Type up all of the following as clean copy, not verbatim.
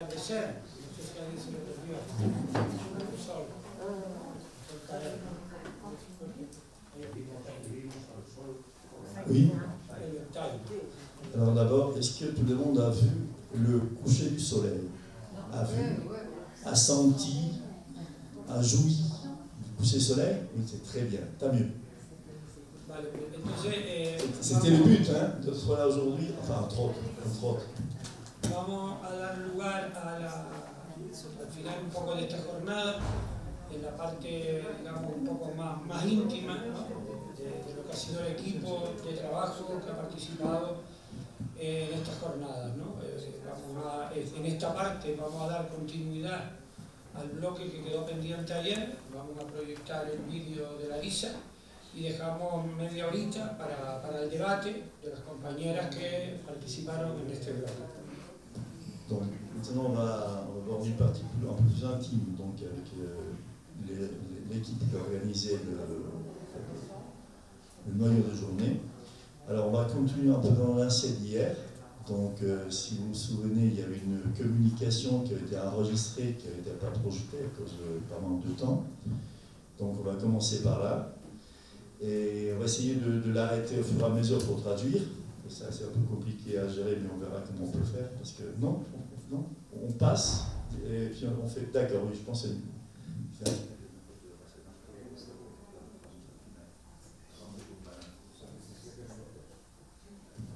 atardecer. No sé si alguien se lo perdió. Oui. Alors d'abord, est-ce que tout le monde a vu le coucher du soleil? A vu, a senti, a joui du coucher du soleil? Oui, c'est très bien, tant mieux. C'était le but, hein, de ce soir aujourd'hui, enfin entre autres. Vamos a dar lugar al final un poco de esta jornada, en la parte, digamos, un poco más íntima, ¿no? de lo que ha sido el equipo de trabajo que ha participado en estas jornadas, ¿no? En esta parte vamos a dar continuidad al bloque que quedó pendiente ayer, vamos a proyectar el vídeo de Larisa y dejamos media horita para el debate de las compañeras que participaron en este bloque. Donc maintenant on va voir une partie un peu plus intime, donc avec l'équipe qui a organisé le noyau de journée. Alors on va continuer un peu dans l'ancien d'hier. Donc si vous vous souvenez, il y avait une communication qui a été enregistrée, qui n'avait pas projetée à cause de pas mal de temps. Donc on va commencer par là. Et on va essayer de l'arrêter au fur et à mesure pour traduire. Ça c'est un peu compliqué à gérer, mais on verra comment on peut faire. Parce que non, on passe et puis on fait. D'accord, oui, je pense que c'est.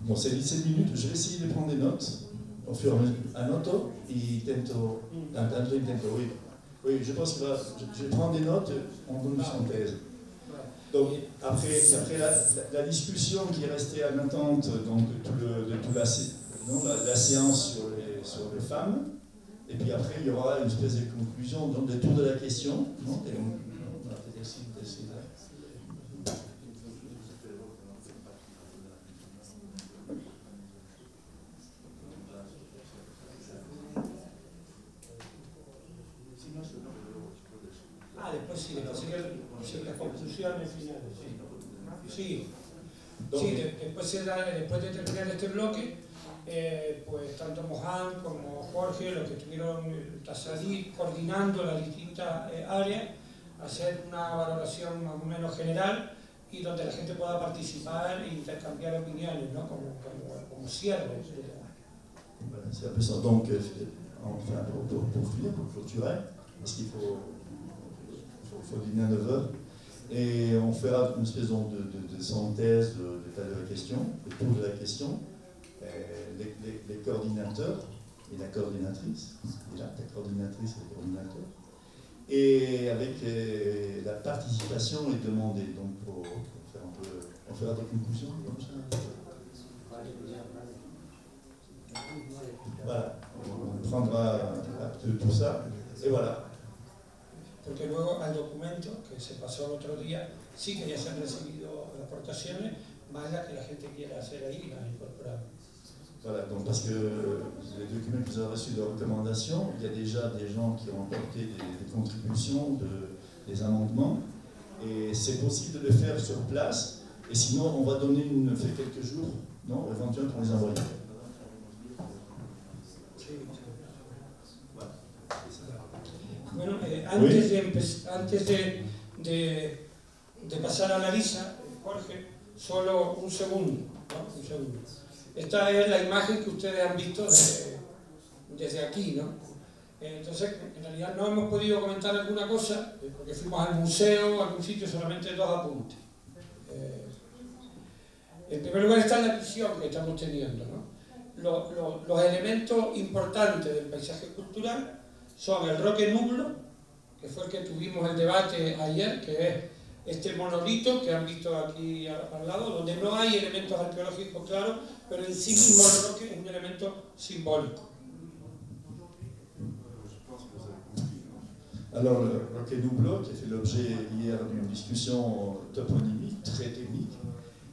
Bon, c'est 17 minutes, je vais essayer de prendre des notes au fur et à mesure. Anoto y intento, oui. Oui, je pense que je vais prendre des notes en bonne synthèse. Donc, après la discussion qui est restée en attente donc, de toute la séance sur les femmes, et puis après il y aura une espèce de conclusion, donc le tour de la question. Non, et on va peut-être essayer después las conclusiones finales. Sí. Después de terminar este bloque, pues tanto Mohan como Jorge, los que estuvieron Tassadí coordinando las distintas áreas, hacer una valoración más o menos general y donde la gente pueda participar e intercambiar opiniones, ¿no? como cierre. Voilà, c'est un peu ça. Donc, enfin, pour finir, pour clôturer, parce qu'il faut dîner à 9h, et on fera une espèce de synthèse de l'état de la question, le tour de la question, les coordinateurs et la coordinatrice, déjà la coordinatrice et le coordinateur, et avec la participation est demandée, donc pour faire un peu, on fera des conclusions comme ça. Voilà, on prendra acte de tout ça, et voilà. Porque luego al documento que se pasó el otro día, sí que ya se han recibido aportaciones, más las que la gente quiera hacer ahí, las incorporamos. Voilà, donc parce que les documents que vous avez reçus de recommandations, il y a déjà des gens qui ont apporté des contributions, des amendements, et c'est possible de le faire sur place, et sinon on va donner fait quelques jours, non, éventuellement pour les envoyer. Bueno, antes de pasar a Larisa, Jorge, solo un segundo, ¿no? Un segundo. Esta es la imagen que ustedes han visto desde aquí, ¿no? Entonces, en realidad no hemos podido comentar alguna cosa, porque fuimos al museo, a algún sitio, solamente 2 apuntes. En primer lugar está la visión que estamos teniendo, ¿no? Los elementos importantes del paisaje cultural son el Roque Nublo, que fue el que tuvimos el debate ayer, que es este monolito que han visto aquí al lado, donde no hay elementos arqueológicos claros, pero en sí mismo el roque es un elemento simbólico. Alors, le Roque Nublo, qui a fait l'objet hier d'une discussion toponymique très technique,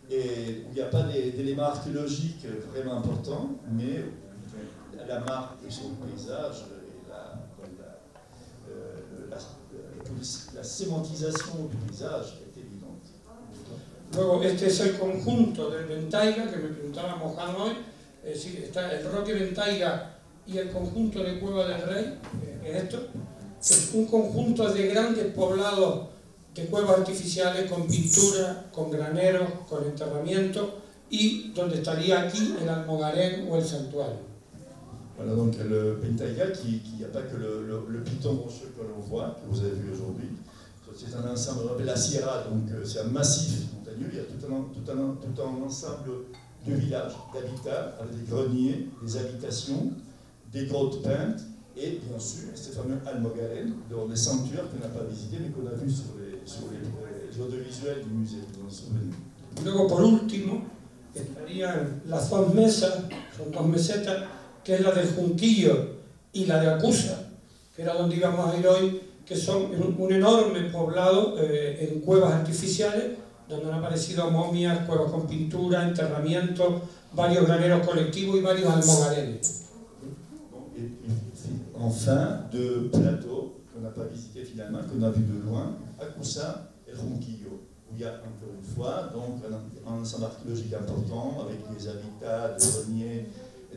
et où il n'y a pas d'éléments archéologiques vraiment importants, mais la marque de son paysage et la sémantisation du paysage est évidente. Luego, este es el conjunto del Ventaiga, que me preguntaba Mohan hoy, es decir, está el Roque Ventaiga y el conjunto de Cueva del Rey, que es esto, que es un conjunto de grandes poblados de cuevas artificiales con pintura, con graneros, con enterramiento, y donde estaría aquí el almogarén o el santuario. Voilà donc le Pentaïga qui n'y a pas que le piton rocheux que l'on voit, que vous avez vu aujourd'hui. C'est un ensemble, on appelle la Sierra, donc c'est un massif montagneux. Il y a tout un ensemble de villages, d'habitats, avec des greniers, des habitations, des grottes peintes, et bien sûr ces fameux almogarén, dont les sanctuaires qu'on n'a pas visités, mais qu'on a vus sur les audiovisuels du musée, dans ce souvenir. Luego, por último, estarían las dos mesas, son dos mesetas, que es la del Junquillo y la de Acusa, que era donde íbamos a ir hoy, que son un enorme poblado en cuevas artificiales, donde han aparecido momias, cuevas con pintura, enterramientos, varios graneros colectivos y varios almogarenes. Enfin, deux plateaux qu'on n'a pas visités finalement, qu'on a vus de loin, Acusa et Ronquillo, où il y a encore une fois donc un ensemble archéologique important avec des habitats, des greniers,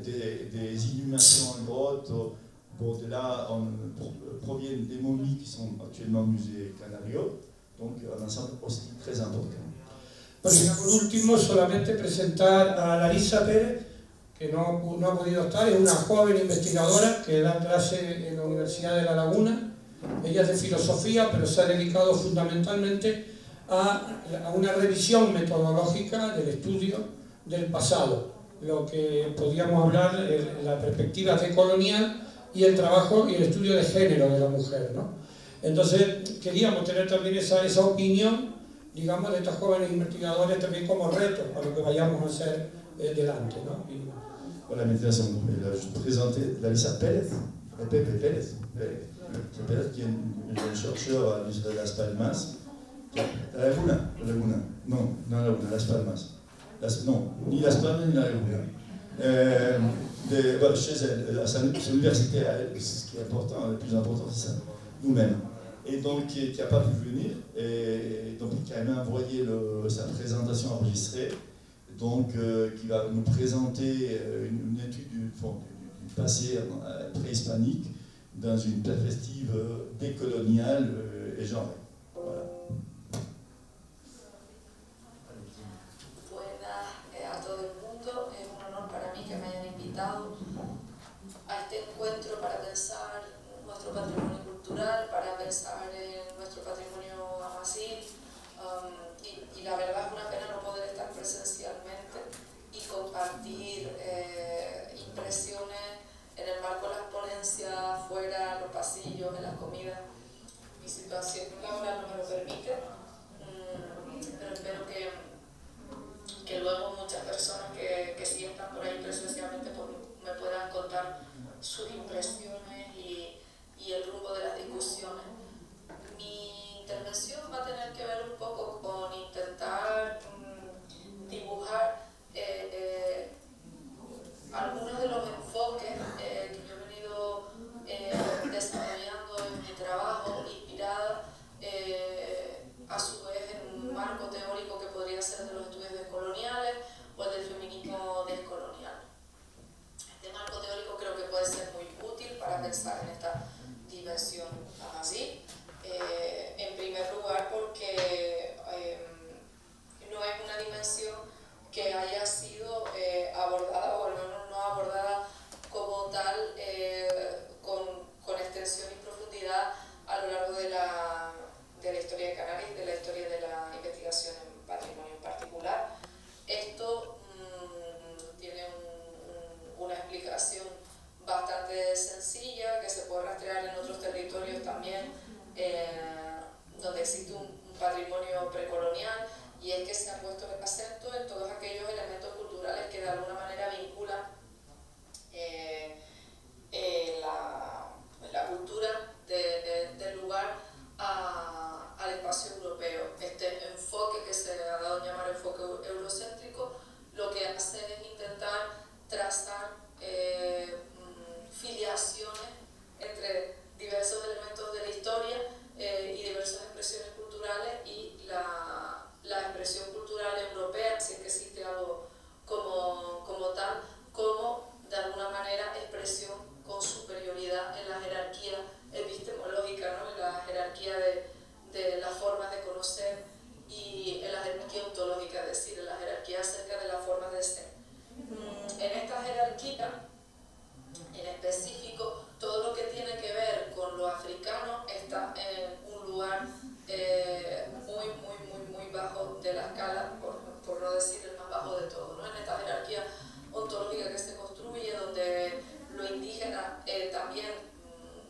des inhumations en grotte. Bon, de là proviennent des momies qui sont actuellement au musée Canario, donc un ensemble aussi très important. Bueno, y por último, solamente presentar a Larisa Pérez, que no ha podido estar, es una joven investigadora que da clase en la Universidad de La Laguna. Ella es de filosofía, pero se ha dedicado fundamentalmente a una revisión metodológica del estudio del pasado, lo que podríamos hablar en la perspectiva decolonial y el trabajo y el estudio de género de la mujer, ¿no? Entonces queríamos tener también esa opinión, digamos, de estas jóvenes investigadores también como reto a lo que vayamos a hacer delante, ¿no? Voilà, maintenant, je présentais Larisa Pérez, Pepe Pérez, qui est un chercheur à l'Université de Las Palmas. La Laguna. Non, la Laguna, Las Palmas. Non, ni Las Palmas ni la Laguna. Chez elle, à son université, ce qui est important, le plus important, c'est ça, nous-mêmes. Et donc, qui n'a pas pu venir, et donc qui a même envoyé sa présentation enregistrée, donc qui va nous présenter une étude du passé préhispanique dans une perspective décoloniale et genrée. Voilà. Buenas a todo el mundo, es un honor para mí que me hayan invitado a este encuentro para pensar nuestro patrimonio cultural, para pensar en nuestro patrimonio amazigh, y la verdad es una pena no poder estar presencialmente y compartir impresiones en el marco de las ponencias, fuera, en los pasillos, en las comidas. Mi situación laboral no me lo permite, pero espero que luego muchas personas que sí están por ahí presencialmente pues, me puedan contar sus impresiones y el rumbo de las discusiones. Mi intervención va a tener que ver un poco con intentar dibujar algunos de los enfoques que yo he venido desarrollando en mi trabajo, inspirada a su vez en un marco teórico que podría ser de los estudios descoloniales o el del feminismo descolonial. Este marco teórico creo que puede ser muy útil para pensar en esta dimensión amazigh. En primer lugar porque no es una dimensión que haya sido abordada, o al menos no abordada como tal, con extensión y profundidad a lo largo de la historia de Canarias y de la historia de la investigación en patrimonio en particular. Esto tiene una explicación bastante sencilla que se puede rastrear en otros territorios también, donde existe un patrimonio precolonial, y es que se ha puesto el acento en todos aquellos elementos culturales que de alguna manera vinculan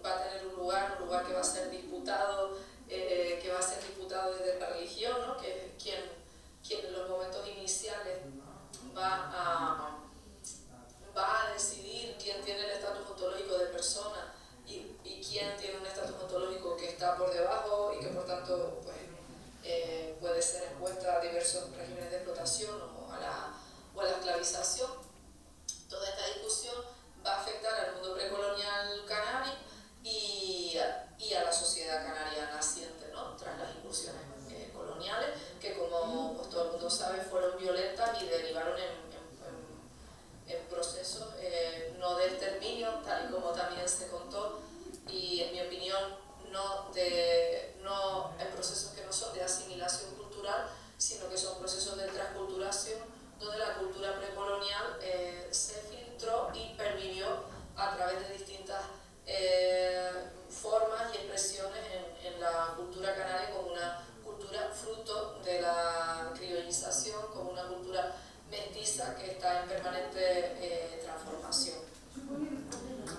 va a tener un lugar que va a ser disputado, desde la religión, ¿no? Que es quien en los momentos iniciales va a decidir quién tiene el estatus ontológico de persona y quién tiene un estatus ontológico que está por debajo y que por tanto pues, puede ser expuesta a diversos regímenes de explotación o a la esclavización. Toda esta discusión va a afectar al mundo precolonial canario y a la sociedad canaria naciente, ¿no? Tras las incursiones coloniales, que como pues, todo el mundo sabe fueron violentas y derivaron en procesos no de exterminio, tal y como también se contó, y en mi opinión no en procesos que no son de asimilación cultural, sino que son procesos de transculturación, donde la cultura precolonial se filtró y pervivió a través de distintas formas y expresiones en la cultura canaria como una cultura fruto de la criollización, como una cultura mestiza que está en permanente transformación.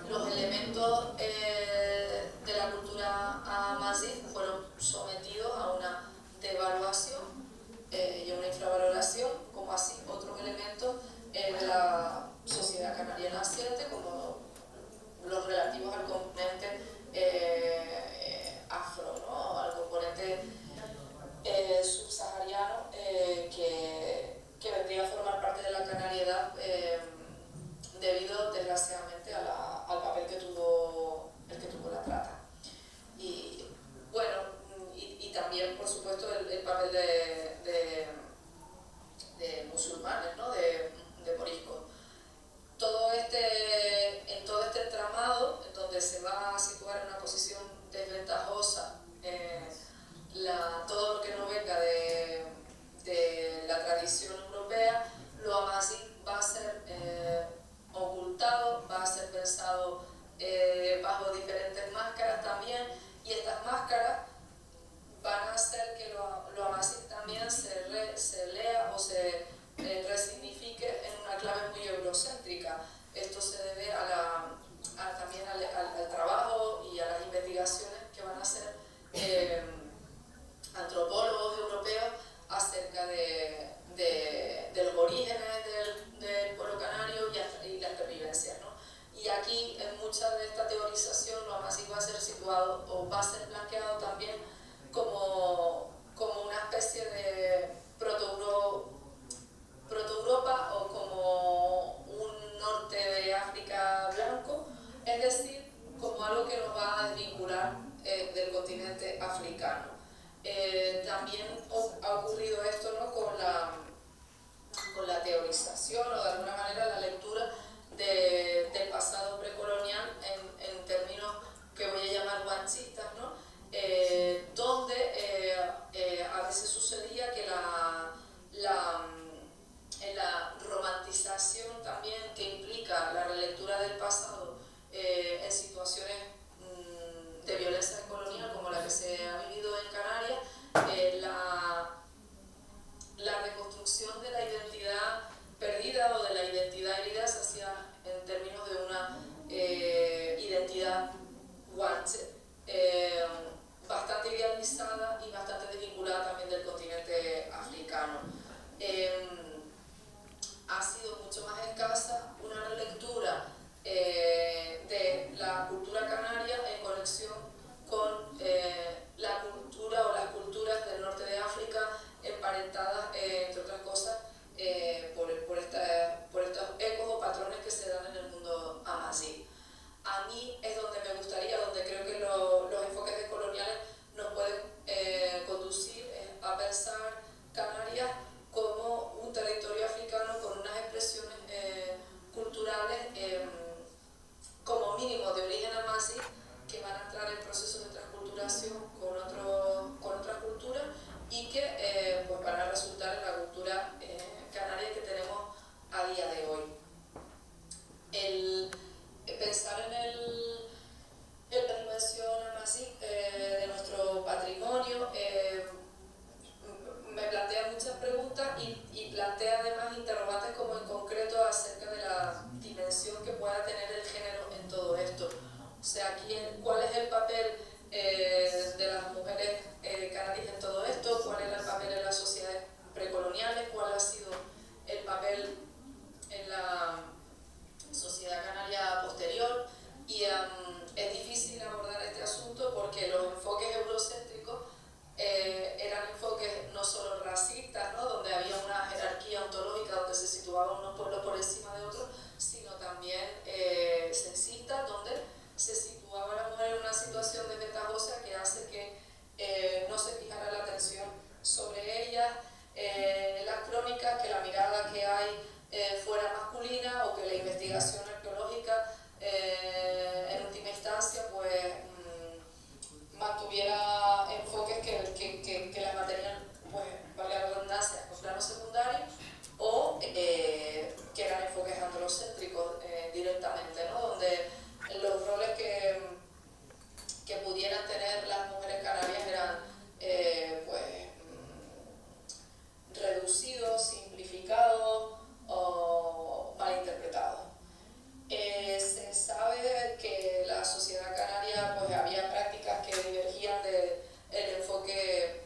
Los elementos de la cultura amazigh fueron sometidos a una devaluación y a una infravaloración, como así otros elementos de la sociedad canaria naciente, como los relativos al componente afro, ¿no? Al componente subsahariano que vendría a formar parte de la canariedad debido desgraciadamente al papel que tuvo la trata. Y bueno, y también por supuesto el papel de musulmanes, ¿no? de moriscos. En todo este entramado, en donde se va a situar en una posición desventajosa todo lo que no venga de la tradición europea, lo amazigh va a ser ocultado, va a ser pensado bajo diferentes máscaras también, y estas máscaras van a hacer que lo amazigh también se lea o se resignifique en una clave muy eurocéntrica. Esto se debe también al trabajo y a las investigaciones que van a hacer antropólogos europeos acerca de los orígenes del pueblo canario y las pervivencias, ¿no? Y aquí, en mucha de esta teorización, lo amazigh va a ser situado o va a ser planteado también como una especie de proto-Europa o como un norte de África blanco, es decir, como algo que nos va a desvincular del continente africano. También ha ocurrido esto, ¿no? con la teorización o de alguna manera la lectura del pasado precolonial en términos que voy a llamar guanchistas, ¿no? Donde a veces sucedía que en la romantización también que implica la relectura del pasado en situaciones de violencia colonial como la que se ha vivido en Canarias, la reconstrucción de la identidad perdida o de la identidad herida se hacía en términos de una identidad guanche, bastante idealizada y bastante desvinculada también del continente africano. Ha sido mucho más escasa una relectura de la cultura canaria en conexión con la cultura o las culturas del norte de África, emparentadas, entre otras cosas, por estos ecos o patrones que se dan en el mundo amazigh. A mí es donde me gustaría, donde creo que los enfoques descoloniales nos pueden conducir a pensar Canarias como un territorio africano con unas expresiones culturales como mínimo de origen amazigh sea, ¿cuál es el papel de las mujeres canarias en todo esto? ¿Cuál era el papel en las sociedades precoloniales? ¿Cuál ha sido el papel en la sociedad canaria posterior? Y es difícil abordar este asunto porque los enfoques eurocéntricos eran enfoques no solo racistas, ¿no? Donde había una jerarquía ontológica donde se situaban unos pueblos por encima de otros, sino también sexistas, donde se situaba a la mujer en una situación desventajosa que hace que no se fijara la atención sobre ella, las crónicas, que la mirada que hay fuera masculina, o que la investigación arqueológica en última instancia pues mantuviera enfoques que las mantenían, pues, valga la redundancia, en plano secundario, o que eran enfoques androcéntricos directamente, ¿no? Donde los roles que pudieran tener las mujeres canarias eran reducidos, simplificados o malinterpretados. Se sabe que la sociedad canaria, pues, había prácticas que divergían del enfoque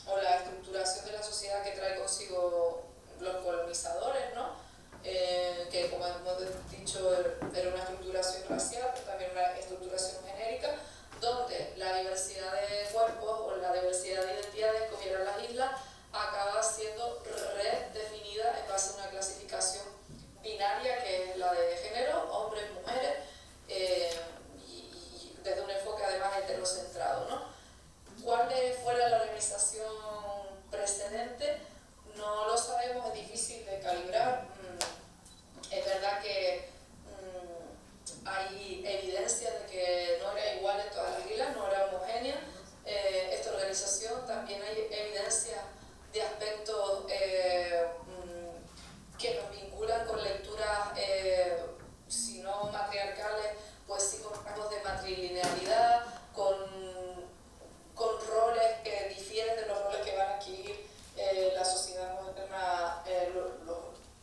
o la estructuración de la sociedad que trae consigo los colonizadores, ¿no? Que, como hemos dicho, era una estructuración racial, pero también una estructuración genérica, donde la diversidad de cuerpos o la diversidad de identidades que hubiera en las islas acaba siendo redefinida en base a una clasificación binaria, que es la de género, hombres, mujeres, y desde un enfoque además heterocentrado, ¿no? ¿Cuál fuera la organización precedente? No lo sabemos, es difícil de calibrar. Es verdad que hay evidencia de que no era igual en todas las islas, no era homogénea esta organización. También hay evidencia de aspectos que nos vinculan con lecturas, si no matriarcales, pues sí con rasgos de matrilinealidad, con roles que difieren de los roles que van a adquirir la sociedad moderna,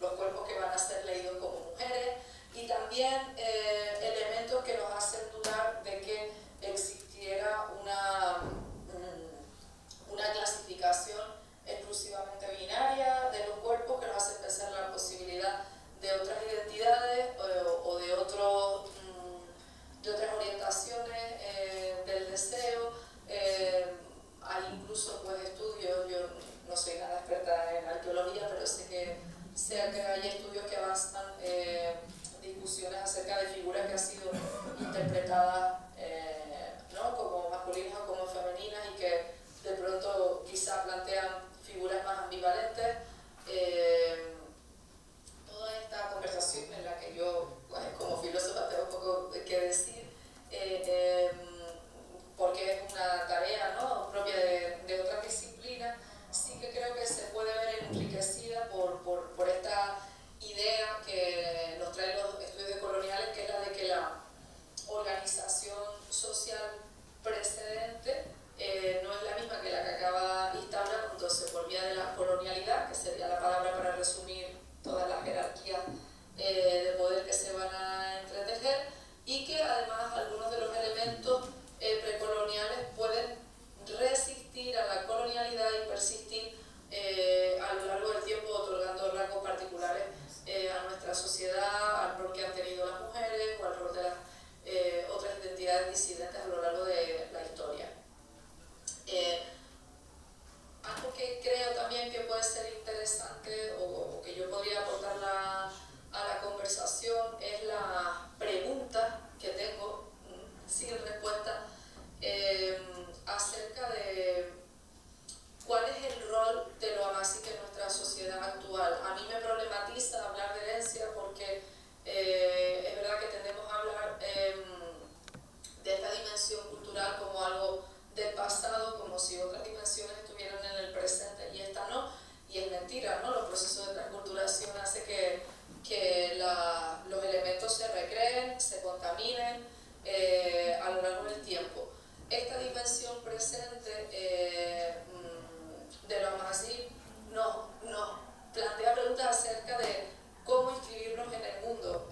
los cuerpos que van a ser leídos como mujeres, y también elementos que nos hacen dudar de que existiera una clasificación exclusivamente binaria de los cuerpos, que nos hace pensar la posibilidad de otras identidades o de otras orientaciones del deseo. Hay incluso, pues, estudios, yo no soy nada experta en arqueología, pero sé que hay estudios que avanzan discusiones acerca de figuras que han sido interpretadas ¿no? como masculinas o como femeninas, y que de pronto quizá plantean figuras más ambivalentes. Toda esta conversación en la que yo, pues, como filósofa tengo un poco que decir, porque es una tarea, ¿no? propia de otras disciplinas, sí que creo que se puede ver enriquecida por esta idea que nos traen los estudios coloniales, que es la de que la organización social precedente no es la misma que la que acaba instaurada cuando se volvía de la colonialidad, que sería la palabra para resumir todas las jerarquías de poder que se van a entretejer, y que además algunos de los elementos precoloniales pueden resistir a la colonialidad y persistir a lo largo del tiempo, otorgando rasgos particulares a nuestra sociedad, al rol que han tenido las mujeres o al rol de las otras identidades disidentes a lo largo de la historia. Algo que creo también que puede ser interesante o que yo podría aportar a la conversación es la pregunta que tengo, sin respuesta, acerca de cuál es el rol de lo amazigh en nuestra sociedad actual. A mí me problematiza hablar de herencia porque es verdad que tendemos a hablar de esta dimensión cultural como algo del pasado, como si otras dimensiones estuvieran en el presente y esta no, y es mentira, ¿no? Los procesos de transculturación hacen que los elementos se recreen, se contaminen a lo largo del tiempo. Esta dimensión presente de lo amazigh nos plantea preguntas acerca de cómo inscribirnos en el mundo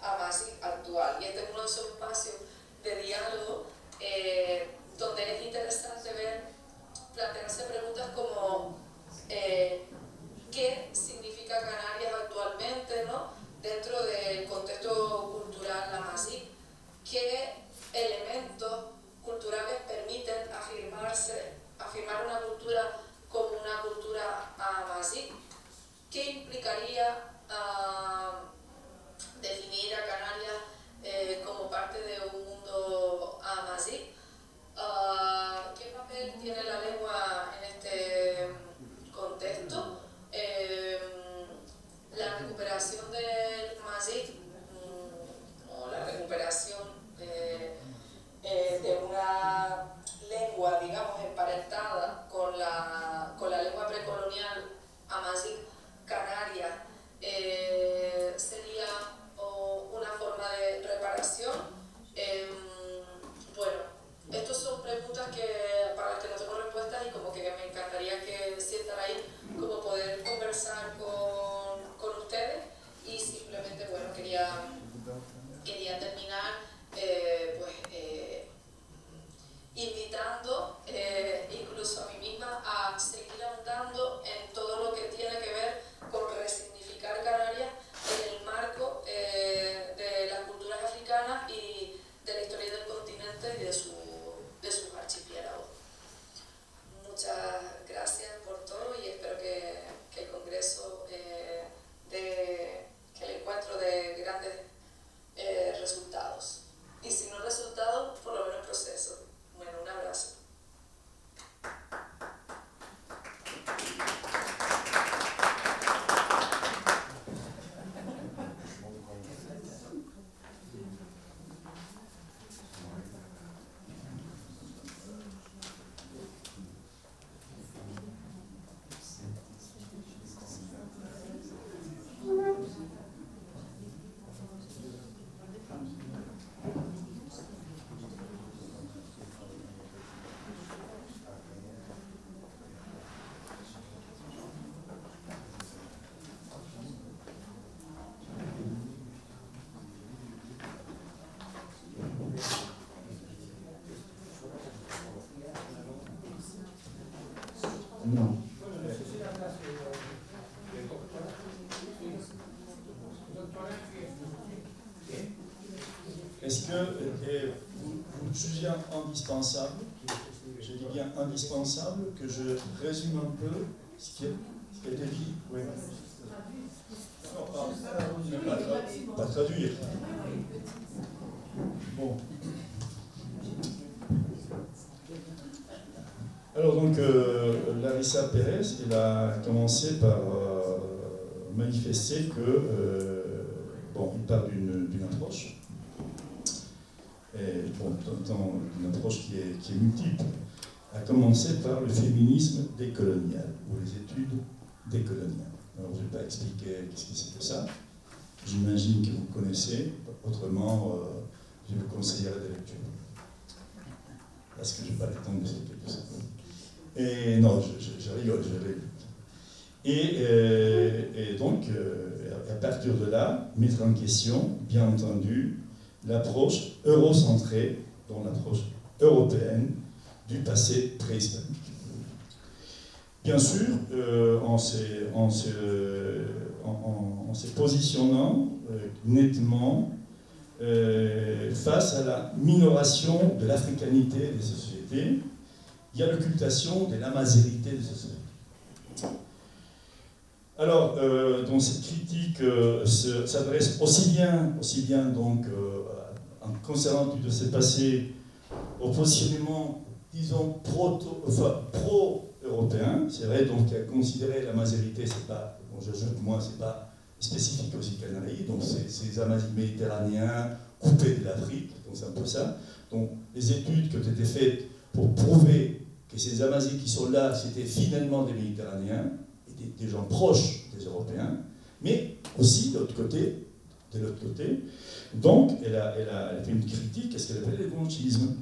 amazigh actual, y este es uno de esos espacios elementos culturales permiten afirmar una cultura como una cultura amazigh? ¿Qué implicaría definir a Canarias como parte de un mundo amazigh? ¿Qué papel tiene la lengua en este contexto? La recuperación del amazigh o la recuperación de una lengua, digamos, emparentada con la lengua precolonial amazigh canaria, sería una forma de reparación. Bueno, estas son preguntas para las que no tengo respuestas y como que me encantaría que sientan ahí, como poder conversar con ustedes. Y simplemente, bueno, quería terminar invitando incluso a mí misma a seguir ahondando en todo lo que tiene que ver con resignificar Canarias en el marco de las culturas africanas y de la historia del continente y de sus archipiélagos. Muchas gracias por todo y espero que el Congreso que el encuentro de grandes resultados. Y si no resultados, por lo menos proceso. Bueno, un abrazo. Non. Est-ce que vous jugez indispensable, je dis bien indispensable, que je résume un peu ce qui a été dit? Oui. Non, pas traduire. Bon. Alors donc, Larissa Pérez, elle a commencé par manifester que, il parle d'une approche, et d'une approche qui est multiple, a commencé par le féminisme décolonial, ou les études décoloniales. Alors je ne vais pas expliquer qu'est-ce que c'est que ça, j'imagine que vous connaissez, autrement je vous conseillerais des lectures, parce que je n'ai pas le temps d'expliquer tout ça. Et non, je rigole, Et donc, à partir de là, mettre en question, bien entendu, l'approche eurocentrée, donc l'approche européenne du passé préhispanique. Bien sûr, en se positionnant nettement face à la minoration de l'africanité des sociétés, il y a l'occultation de l'amazérité des sociétés. Alors, donc cette critique s'adresse aussi bien donc, en concernant tout de ce passé au positionnement, disons, pro-européen. C'est vrai, donc, à considérer l'amazérité, c'est pas, bon, j'ajoute moi, c'est pas spécifique aux îles Canaries, donc c'est les Amazighs méditerranéens coupés de l'Afrique, donc c'est un peu ça. Donc, les études qui ont été faites pour prouver que ces Amazighs qui sont là, c'était finalement des Méditerranéens, et des gens proches des Européens, mais aussi de l'autre côté. Donc, elle a fait une critique à ce qu'elle appelle le gauchisme.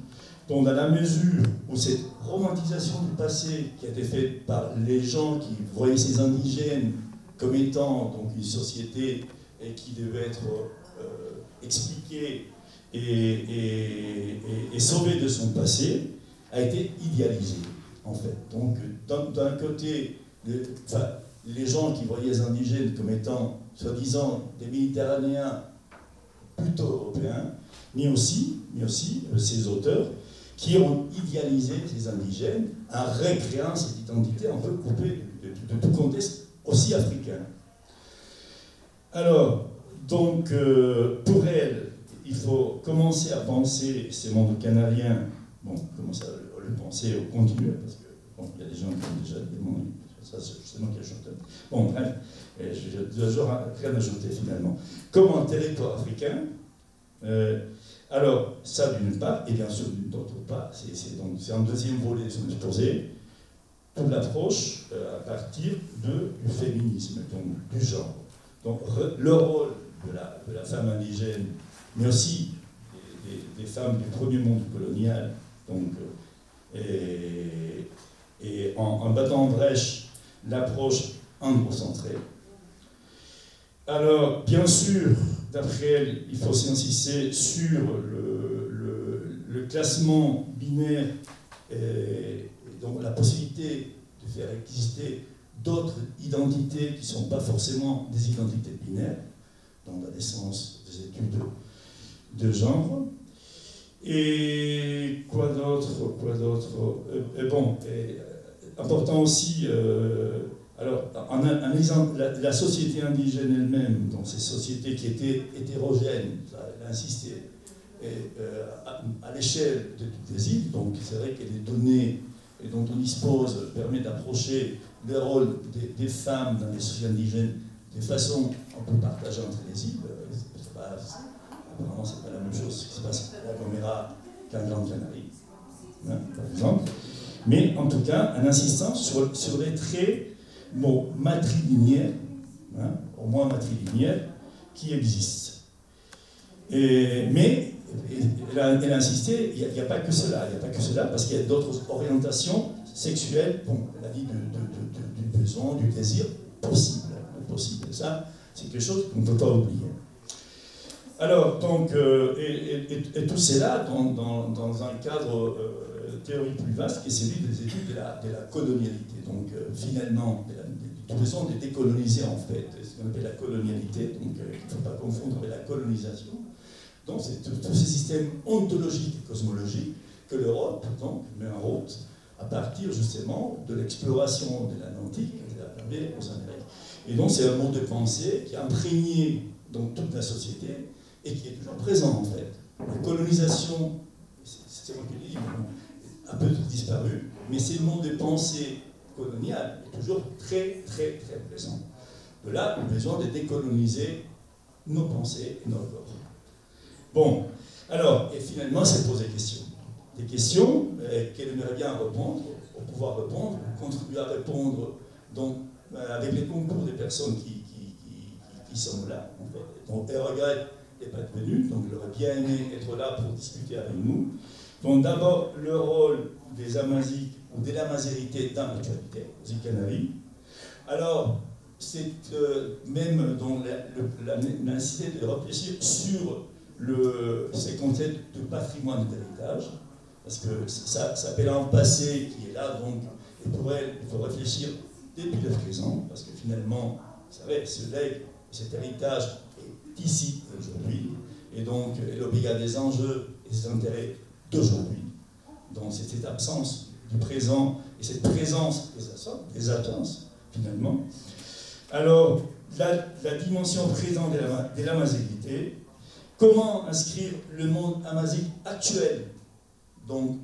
Donc, dans la mesure où cette romantisation du passé qui a été faite par les gens qui voyaient ces indigènes comme étant donc, une société et qui devait être expliquée et sauvée de son passé, a été idéalisée, en fait. Donc, d'un côté, les gens qui voyaient les indigènes comme étant, soi-disant, des Méditerranéens plutôt européens, mais aussi ces auteurs qui ont idéalisé ces indigènes en recréant cette identité un peu coupée de tout contexte aussi africain. Alors, donc, pour elle, il faut commencer à penser ces mondes canariens, bon, commencer à le penser au continu, parce que, bon, il y a des gens qui ont déjà demandé, ça c'est moi qui ai chanté. Bon, bref, je dois toujours rien ajouter finalement. Comme un territoire africain, alors, ça d'une part, et bien sûr d'autre part, c'est un deuxième volet de son exposé, toute l'approche à partir du féminisme, donc du genre. Donc, le rôle de la femme indigène, mais aussi des femmes du premier monde colonial, donc, et en battant en brèche l'approche androcentrée. Alors, bien sûr, d'après elle, il faut aussi insister sur le classement binaire et donc la possibilité de faire exister d'autres identités qui ne sont pas forcément des identités binaires, dans la naissance des études de genre. Et quoi d'autre bon, important aussi, alors, en analysant la société indigène elle-même, donc ces sociétés qui étaient hétérogènes, elle a insisté, à l'échelle de toutes les îles, donc c'est vrai que les données dont on dispose permettent d'approcher le rôle des femmes dans les sociétés indigènes de façon un peu partagée entre les îles. Apparemment, c'est pas la même chose qui se passe à La Gomera qu'en Grande Canarie, hein, par exemple. Mais en tout cas, en insistant sur les traits matrilinéaires, hein, au moins matrilinéaires, qui existent. Mais elle a insisté, il n'y a pas que cela, parce qu'il y a d'autres orientations sexuelles, bon, elle a dit du besoin, du désir possible. Et ça, c'est quelque chose qu'on ne peut pas oublier. Alors, donc, et tout cela dans un cadre théorique plus vaste qui est celui des études de la colonialité. Donc, finalement, de toute façon, de décoloniser en fait, ce qu'on appelle la colonialité, donc il ne faut pas confondre avec la colonisation. Donc, c'est tous ces systèmes ontologiques et cosmologiques que l'Europe met en route à partir justement de l'exploration de l'Atlantique qui a permis aux Amériques. Et donc, c'est un mode de pensée qui a imprégné donc, toute la société et qui est toujours présent en fait. La colonisation, c'est moi qui l'ai dit, a peu disparu, mais c'est le monde de pensée coloniale est toujours très, très, très présent. De là, le besoin de décoloniser nos pensées et nos corps. Bon, alors, et finalement, c'est poser des questions. Des questions qu'elle aimerait bien répondre, pour pouvoir répondre, contribuer à répondre, donc, avec les concours des personnes qui sont là, en fait. Donc, elle regrette n'est pas devenue, donc elle aurait bien aimé être là pour discuter avec nous. Donc, d'abord, le rôle des Amaziques ou de la mazérité dans l'actualité, aux îles Canaries. Alors, c'est même la nécessité de réfléchir sur ces concepts de patrimoine de l'héritage, parce que ça s'appelle un passé qui est là, donc, et pour elle, il faut réfléchir depuis le présent, parce que finalement, vous savez, ce legs, cet héritage est ici aujourd'hui, et donc elle obéit à des enjeux et des intérêts d'aujourd'hui. Donc c'est cette absence du présent et cette présence des attentes, finalement. Alors, la dimension présente de l'amazigité, comment inscrire le monde amazique actuel, donc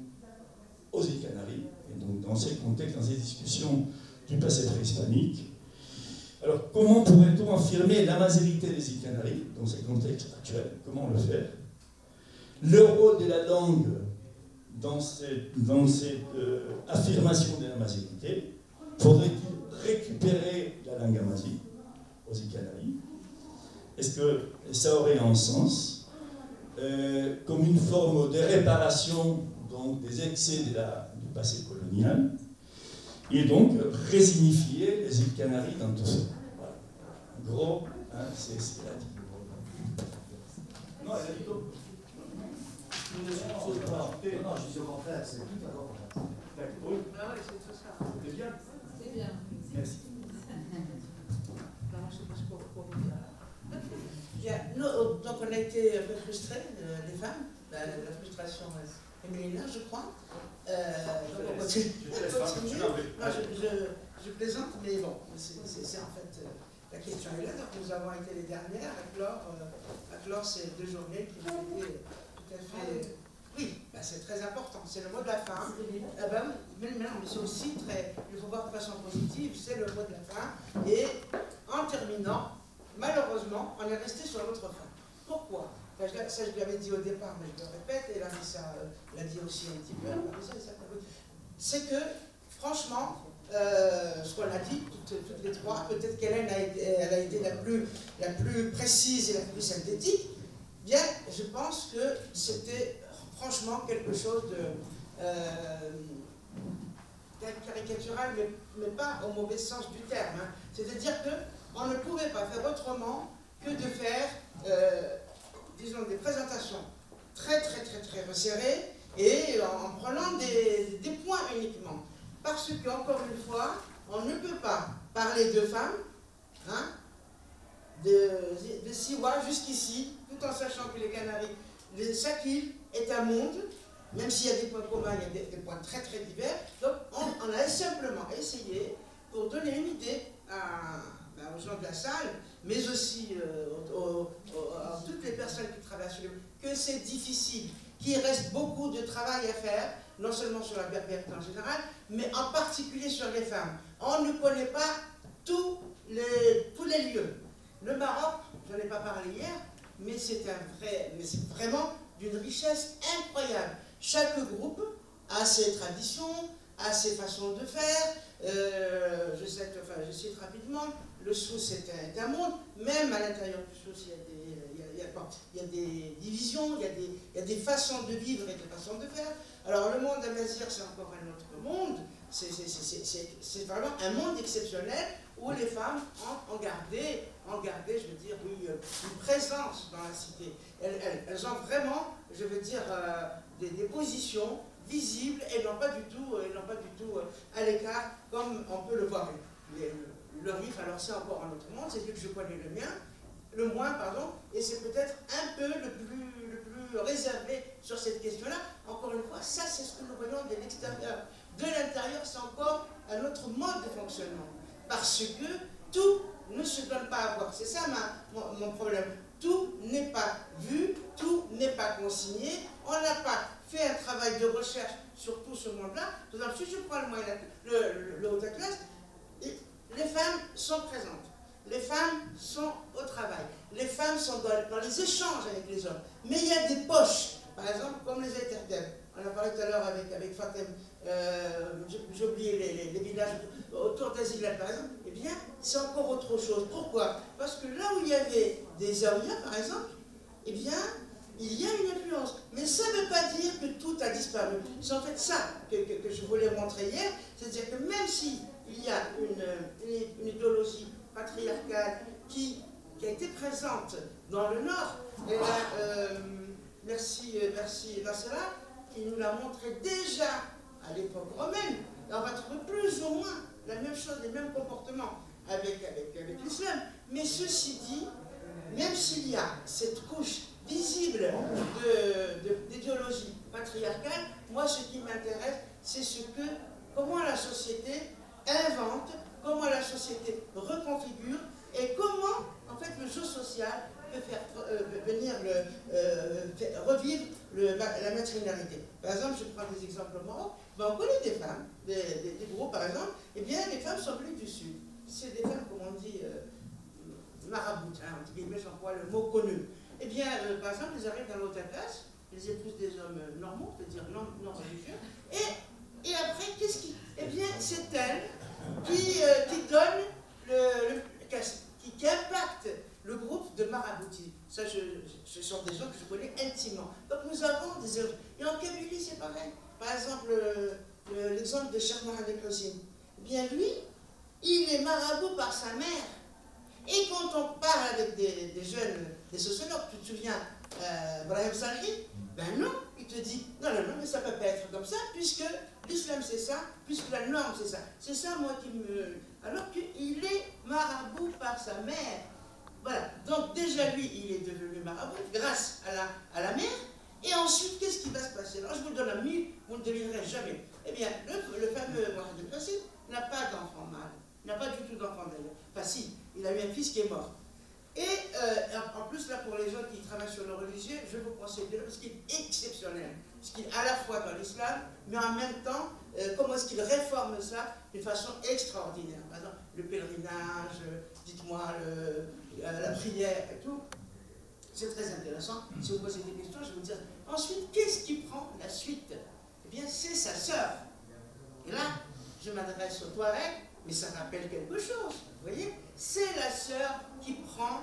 aux îles Canaries, et donc dans ces contextes, dans ces discussions du passé préhispanique. Alors, comment pourrait-on affirmer l'amazérité des îles Canaries dans ces contextes actuels? Comment le faire? Le rôle de la langue dans cette affirmation de l'amazérité, faudrait-il récupérer la langue amazique aux îles Canaries? Est-ce que ça aurait un sens comme une forme de réparation donc, des excès du passé colonial? Et donc résignifier les îles Canaries dans tout ça. Voilà. En gros, hein, c'est ce qu'elle a dit. Non, elle a dit quoi? Non, je suis au contraire, c'est tout à contraire. D'accord. Oui. Ah oui, c'est tout ça. C'est bien? C'est bien. Merci. Yeah, no, donc on a été un peu frustrés, les femmes, la frustration féminine, je crois. Donc on continue. Je plaisante, mais bon, c'est en fait la question est là. Donc nous avons été les dernières à clore ces 2 journées qui ont été tout à fait. Oui, ben c'est très important. C'est le mot de la fin. Mais c'est aussi très. Il faut voir de façon positive, c'est le mot de la fin. Et en terminant, malheureusement, on est resté sur l'autre fin. Pourquoi? Ça, je lui avais dit au départ, mais je le répète, et Larissa l'a dit aussi un petit peu. C'est que, franchement, ce qu'on a dit, toutes les trois, peut-être qu'Hélène elle a été la plus précise et la plus synthétique, bien, je pense que c'était franchement quelque chose de caricatural, mais pas au mauvais sens du terme. Hein. C'est-à-dire qu'on ne pouvait pas faire autrement que de faire, disons, des présentations très resserrées et en prenant des points uniquement. Parce qu'encore une fois, on ne peut pas parler de femmes, hein, de Siwa jusqu'ici, tout en sachant que les Canaries, le Sakil est un monde, même s'il y a des points communs, il y a des points très divers. Donc on a simplement essayé, pour donner une idée aux gens de la salle, mais aussi à toutes les personnes qui travaillent sur le que c'est difficile, qu'il reste beaucoup de travail à faire, non seulement sur la berbérité en général, mais en particulier sur les femmes. On ne connaît pas tous les lieux. Le Maroc, je n'en ai pas parlé hier, mais c'est vraiment d'une richesse incroyable. Chaque groupe a ses traditions, a ses façons de faire. Je cite rapidement, le Souss est un monde, même à l'intérieur du Souss, il y a des divisions, il y a des façons de vivre et des façons de faire. Alors le monde d'Amazigh, c'est encore un autre monde, c'est vraiment un monde exceptionnel où les femmes ont gardé, je veux dire, oui, une présence dans la cité. Elles ont vraiment, je veux dire, des positions visibles et non pas du tout à l'écart comme on peut le voir. Le RIF, alors c'est encore un autre monde, c'est celui que je connais le moins, et c'est peut-être un peu le plus réservé sur cette question-là. Encore une fois, ça c'est ce que nous voyons de l'extérieur. De l'intérieur, c'est encore un autre mode de fonctionnement. Parce que tout ne se donne pas à voir. C'est ça mon problème. Tout n'est pas vu, tout n'est pas consigné. On n'a pas fait un travail de recherche sur tout ce monde-là. Par exemple, si je prends le haut de la classe, les femmes sont présentes. Les femmes sont au travail. Les femmes sont dans les échanges avec les hommes. Mais il y a des poches, par exemple, comme les intertèbres. On a parlé tout à l'heure avec Fatem, j'ai oublié les villages autour d'Azilal, par exemple. Eh bien, c'est encore autre chose. Pourquoi? Parce que là où il y avait des zaouïas, par exemple, eh bien, il y a une influence. Mais ça ne veut pas dire que tout a disparu. C'est en fait ça que je voulais montrer hier. C'est-à-dire que même s'il y a une idéologie patriarcale qui a été présente dans le Nord, et là, merci Nassera, qui nous l'a montré déjà à l'époque romaine. Et on va trouver plus ou moins la même chose, les mêmes comportements avec l'islam. Mais ceci dit, même s'il y a cette couche visible d'idéologie patriarcale, moi ce qui m'intéresse, c'est comment la société invente, comment la société reconfigure et comment en fait le jeu social peut faire revivre la matrinalité. Par exemple, je prends des exemples au Maroc, on connaît des femmes, des groupes par exemple, et bien les femmes sont venues du Sud. C'est des femmes, comme on dit, marabouts, entre guillemets, j'emploie le mot connu. Eh bien, par exemple, ils arrivent dans l'autre classe, ils épousent des hommes normaux, c'est-à-dire non religieux, et après, eh bien, c'est elle qui donne qui impacte le groupe de maraboutis. Ça, ce sont des gens que je connais intimement. Donc nous avons des œuvres. Et en Kabylie, c'est pareil. Par exemple, l'exemple de Cheikh Mohamed Hossein. Eh bien, lui, il est marabout par sa mère. Et quand on parle avec des jeunes, des sociologues, tu te souviens, Brahim Salhi, ben non, il te dit, non, mais ça ne peut pas être comme ça, puisque l'islam c'est ça, puisque la norme c'est ça. C'est ça, moi, qui me... Alors qu'il est marabout par sa mère. Voilà, donc déjà lui, il est devenu marabout grâce à la mère. Et ensuite, qu'est-ce qui va se passer? Alors je vous donne un mythe, vous ne devinerez jamais. Eh bien, le fameux Mohamed El Qassim n'a pas d'enfant mâle, n'a pas du tout d'enfant d'ailleurs. Enfin si, il a eu un fils qui est mort. Et en plus, là, pour les gens qui travaillent sur le religieux, je vous conseille de parce qu'il est exceptionnel. Parce qu'il est à la fois dans l'islam, mais en même temps, comment est-ce qu'il réforme ça d'une façon extraordinaire. Par exemple, le pèlerinage, dites-moi, la prière et tout. C'est très intéressant. Si vous posez des questions, je vais vous dire. Ensuite, qu'est-ce qui prend la suite? Eh bien, c'est sa sœur. Et là, je m'adresse au Touareg, mais ça rappelle quelque chose. Vous voyez? C'est la sœur qui prend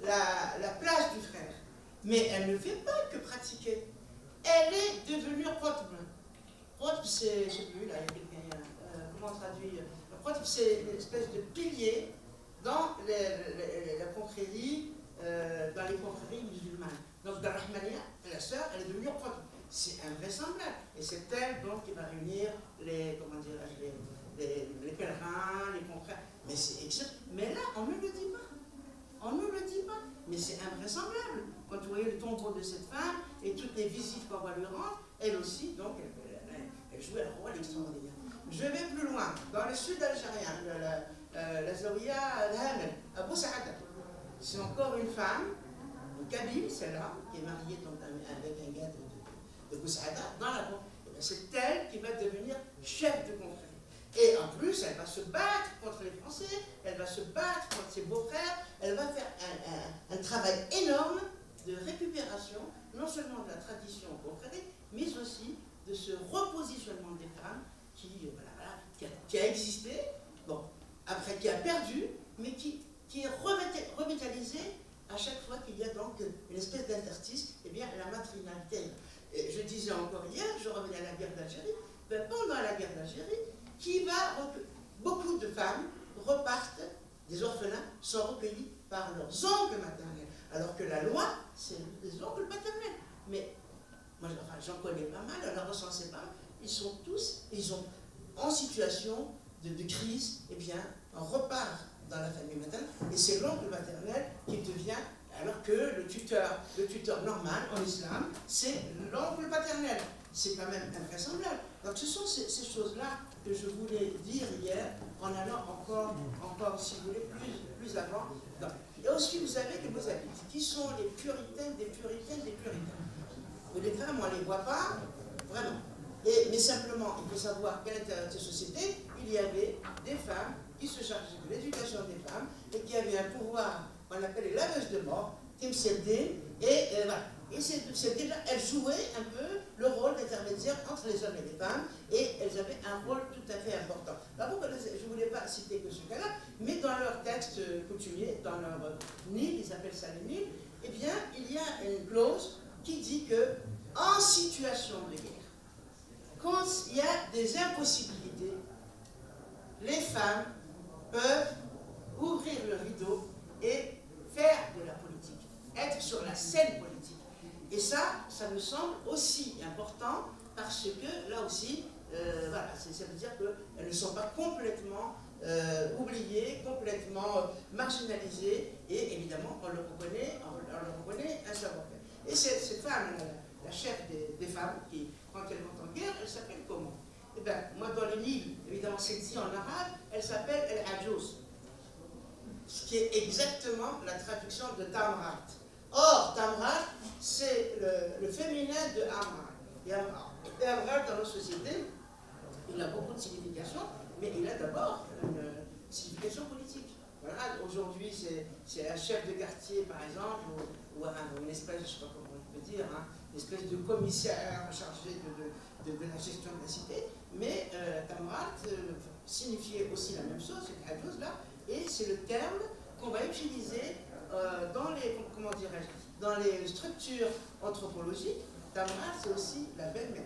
la place du frère. Mais elle ne fait pas que pratiquer. Elle est devenue Qutb. Qutb, c'est, je sais plus, là, il y a quelqu'un, comment on traduit? Qutb, c'est une espèce de pilier dans la confrérie, dans les confréries musulmanes. Donc, dans Rahmania, la sœur, elle est devenue Qutb. C'est invraisemblable. Et c'est elle, donc, qui va réunir les, comment dirais-je, les pèlerins, les confrères. Mais c'est exceptionnel. Mais là, on ne le dit pas. On ne le dit pas. Mais c'est invraisemblable. Quand vous voyez le tombeau de cette femme et toutes les visites qu'on va lui rendre, elle aussi, donc, elle jouait un rôle extraordinaire. Je vais plus loin. Dans le sud algérien, la Zawiya Al-Hamel, à Boussaada, c'est encore une femme, une Kabyle, celle-là, qui est mariée donc, avec un gars de Boussaada, dans la c'est elle qui va devenir chef de confrérie. Et en plus, elle va se battre contre les Français, elle va se battre contre ses beaux-frères, elle va faire un travail énorme de récupération, non seulement de la tradition confrérie, mais aussi de ce repositionnement des femmes qui a existé, bon, après qui a perdu, mais qui est revitalisé à chaque fois qu'il y a donc une espèce d'interstice, eh bien la matrinalité. Et je disais encore hier, je revenais à la guerre d'Algérie, ben pendant la guerre d'Algérie, beaucoup de femmes repartent, des orphelins sont recueillis par leurs oncles maternels, alors que la loi, c'est les oncles paternels. Mais moi, j'en connais pas mal, on ne recensait pas, ils sont tous, en situation de crise, eh bien, on repart dans la famille maternelle, et c'est l'oncle maternel qui devient, alors que le tuteur normal en islam, c'est l'oncle paternel. C'est quand même invraisemblable. Donc ce sont ces choses-là que je voulais dire hier, en allant encore si vous voulez, plus avant. Donc, et ensuite, vous savez que vous habitez, qui sont les puritaines des puritaines des puritains. Mais les femmes, on ne les voit pas, vraiment. Mais simplement, il faut savoir qu'à l'intérieur de ces sociétés, il y avait des femmes qui se chargeaient de l'éducation des femmes et qui avaient un pouvoir qu'on appelle les laveuses de mort, Tim Sebdin, et voilà. Et Sebdin, elles jouaient un peu le rôle d'intermédiaire entre les hommes et les femmes, et elles avaient un rôle tout à fait important. Alors, je ne voulais pas citer que ce cas-là, mais dans leur texte coutumier, dans leur Nil, ils appellent ça le Nil, eh bien, il y a une clause qui dit que, en situation de guerre, quand il y a des impossibilités, les femmes peuvent ouvrir le rideau et faire de la politique, être sur la scène politique. Et ça me semble aussi important parce que, là aussi, voilà, ça veut dire qu'elles ne sont pas complètement oubliées, complètement marginalisées, et évidemment, on leur reconnaît un savoir-faire. Et cette femme, la chef des femmes, qui, quand elles vont en guerre, elle s'appelle comment? Eh bien, moi, dans le Nil, évidemment, c'est dit en arabe, elle s'appelle El Ajouz, ce qui est exactement la traduction de Tamrat. Or, Tamrat, c'est le féminin de Amra. Et Amra, dans nos sociétés, il a beaucoup de significations, mais il a d'abord une signification politique. Voilà, aujourd'hui, c'est un chef de quartier, par exemple, ou une espèce, je ne sais pas comment on peut dire, une espèce de commissaire chargé de la gestion de la cité, mais Tamrat signifiait aussi la même chose, cette chose là, et c'est le terme qu'on va utiliser dans les structures anthropologiques. Tamrat, c'est aussi la belle-mère.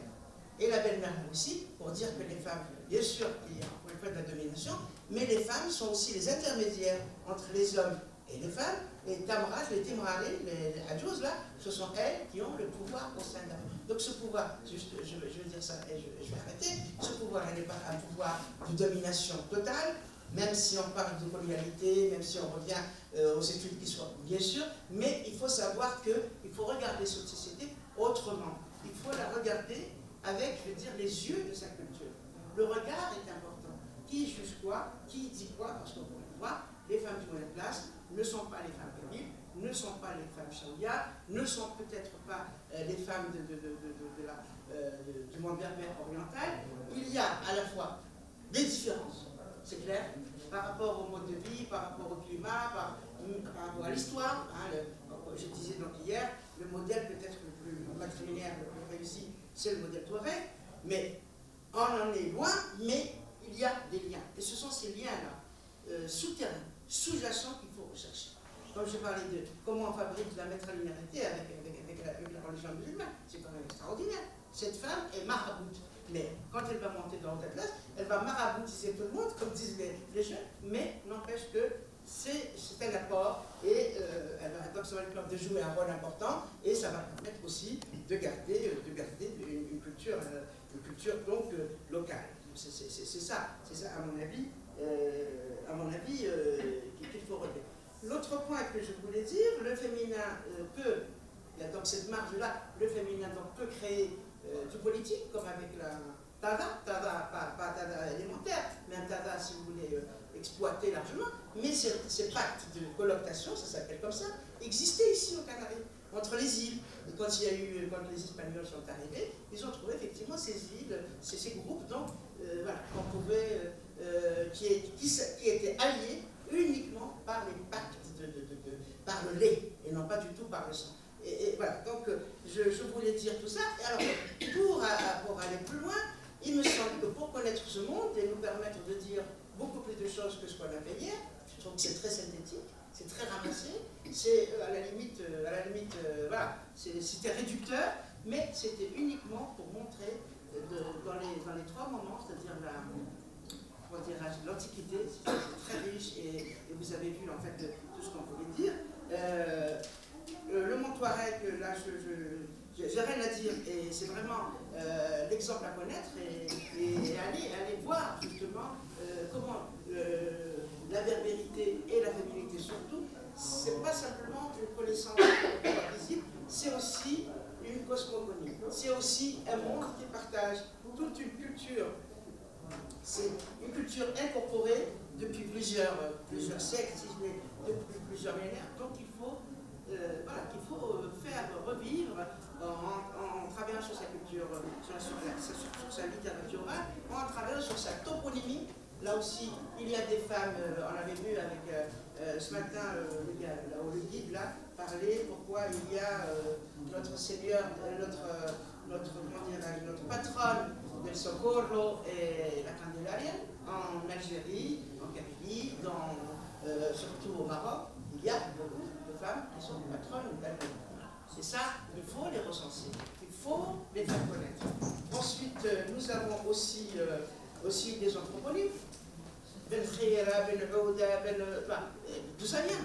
Et la belle-mère aussi, pour dire que les femmes, bien sûr, il y a encore une fois de la domination, mais les femmes sont aussi les intermédiaires entre les hommes et les femmes. Et Tamrat, les Timrari, les Adjouz, là, ce sont elles qui ont le pouvoir au sein de la famille. Donc ce pouvoir, je vais dire ça et je vais arrêter, ce pouvoir, il n'est pas un pouvoir de domination totale, même si on parle de colonialité, même si on revient aux études qui sont, bien sûr, mais il faut savoir qu'il faut regarder cette société autrement. Il faut la regarder avec, je veux dire, les yeux de sa culture. Le regard est important. Qui juge quoi? Qui dit quoi? Parce qu'on pourrait voir, les femmes du moyen classe ne sont pas les femmes kabyles, ne sont pas les femmes chaouia, ne sont peut-être pas les femmes du monde berbère oriental. Il y a à la fois des différences, c'est clair, par rapport au mode de vie, par rapport au climat, par rapport à l'histoire. Hein, je disais donc hier, le modèle peut-être le plus matrilinéaire, le plus réussi, c'est le modèle Touareg, mais on en est loin, mais il y a des liens. Et ce sont ces liens-là, souterrains, sous-jacents qu'il faut rechercher. Comme je parlais de comment on fabrique la matrilinéarité avec la religion musulmane, c'est quand même extraordinaire. Cette femme est maraboute. Mais quand elle va monter dans le classe, elle va maraboutiser tout le monde, comme disent les jeunes, mais n'empêche que c'est un apport et donc ça va lui permettre de jouer un rôle important et ça va permettre aussi de garder une culture donc locale. C'est ça à mon avis qu'il faut relever. L'autre point que je voulais dire, le féminin il y a donc cette marge-là, le féminin donc peut créer du politique, comme avec la Tada, pas Tada élémentaire, mais un Tada, si vous voulez, exploiter largement. Mais ces pactes de collocation, ça s'appelle comme ça, existaient ici aux Canaries, entre les îles. Et quand les Espagnols sont arrivés, ils ont trouvé effectivement ces îles, ces groupes, donc, voilà, qu'on pouvait, qui étaient alliés uniquement par les pactes, par le lait, et non pas du tout par le sang. Et voilà, donc je voulais dire tout ça. Et alors, pour aller plus loin, il me semble que pour connaître ce monde et nous permettre de dire beaucoup plus de choses que ce qu'on a fait hier, je trouve que c'est très synthétique, c'est très ramassé, c'est à la limite, voilà, c'était réducteur, mais c'était uniquement pour montrer dans les trois moments, c'est-à-dire l'Antiquité, c'est très riche et vous avez vu en fait tout ce qu'on voulait dire. Le Mont Touareg, là, j'ai rien à dire, et c'est vraiment l'exemple à connaître, et aller voir justement comment la berbérité et la féminité surtout, c'est pas simplement une connaissance visible, c'est aussi une cosmogonie, c'est aussi un monde qui partage toute une culture. C'est une culture incorporée depuis plusieurs siècles, si je mets depuis plusieurs millénaires, donc il faut faire revivre en travaillant sur sa culture, sur sa littérature orale, en travaillant sur sa toponymie. Là aussi, il y a des femmes, on avait vu avec ce matin le guide là, parler pourquoi il y a notre Seigneur, notre patronne del Socorro et la Candelaria en Algérie, en Kabylie, surtout au Maroc. Il y a beaucoup de femmes qui sont des patronnes d'Algérie. Et ça, il faut les recenser, il faut les faire connaître. Ensuite, nous avons aussi des anthroponymes. Ben Khira, Ben Ouda, d'où ça vient?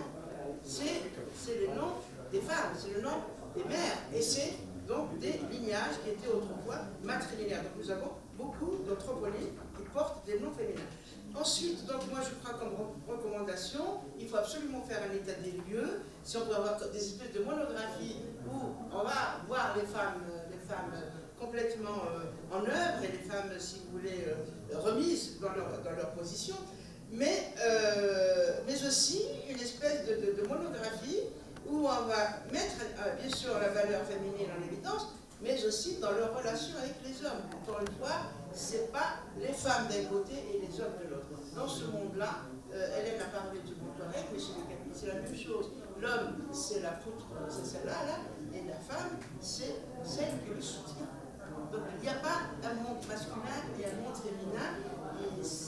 C'est le nom des femmes, c'est le nom des mères. Et c'est donc des lignages qui étaient autrefois matrilinéaires. Donc nous avons beaucoup d'anthroponymes qui portent des noms féminins. Ensuite, donc moi je crois comme recommandation, il faut absolument faire un état des lieux. Si on peut avoir des espèces de monographies où on va voir les femmes complètement en œuvre et les femmes, si vous voulez, remises dans leur position, mais aussi une espèce de monographie où on va mettre bien sûr la valeur féminine en évidence, mais aussi dans leur relation avec les hommes. Encore une fois, ce n'est pas les femmes d'un côté et les hommes de l'autre. Dans ce monde-là, Hélène a parlé du Mont Touareg, mais chez les Kabyles, c'est la même chose. L'homme, c'est la poutre, c'est celle-là, là, et la femme, c'est celle qui le soutient. Donc il n'y a pas un monde masculin et un monde féminin.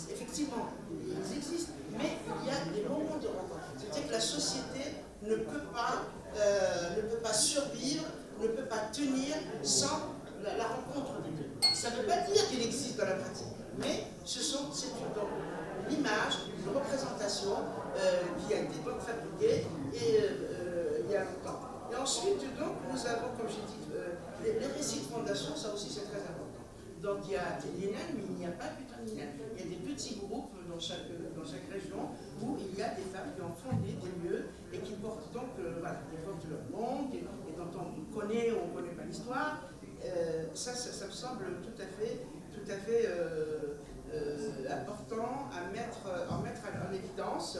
Effectivement, ils existent, mais il y a des moments de rencontre. C'est-à-dire que la société ne peut pas survivre, ne peut pas tenir sans la rencontre des deux. Ça ne veut pas dire qu'il existe dans la pratique, mais c'est l'image, une représentation qui a été donc fabriquée il y a longtemps. Et ensuite, donc, nous avons, comme j'ai dit, les récits de fondation, ça aussi c'est très important. Donc il y a des Linen, mais il n'y a pas que des Linen. Il y a des petits groupes dans chaque région où il y a des femmes qui ont fondé des lieux et qui portent donc voilà, des portent leur nom et dont on connaît ou on ne connaît pas l'histoire. Ça me semble tout à fait important à mettre en évidence,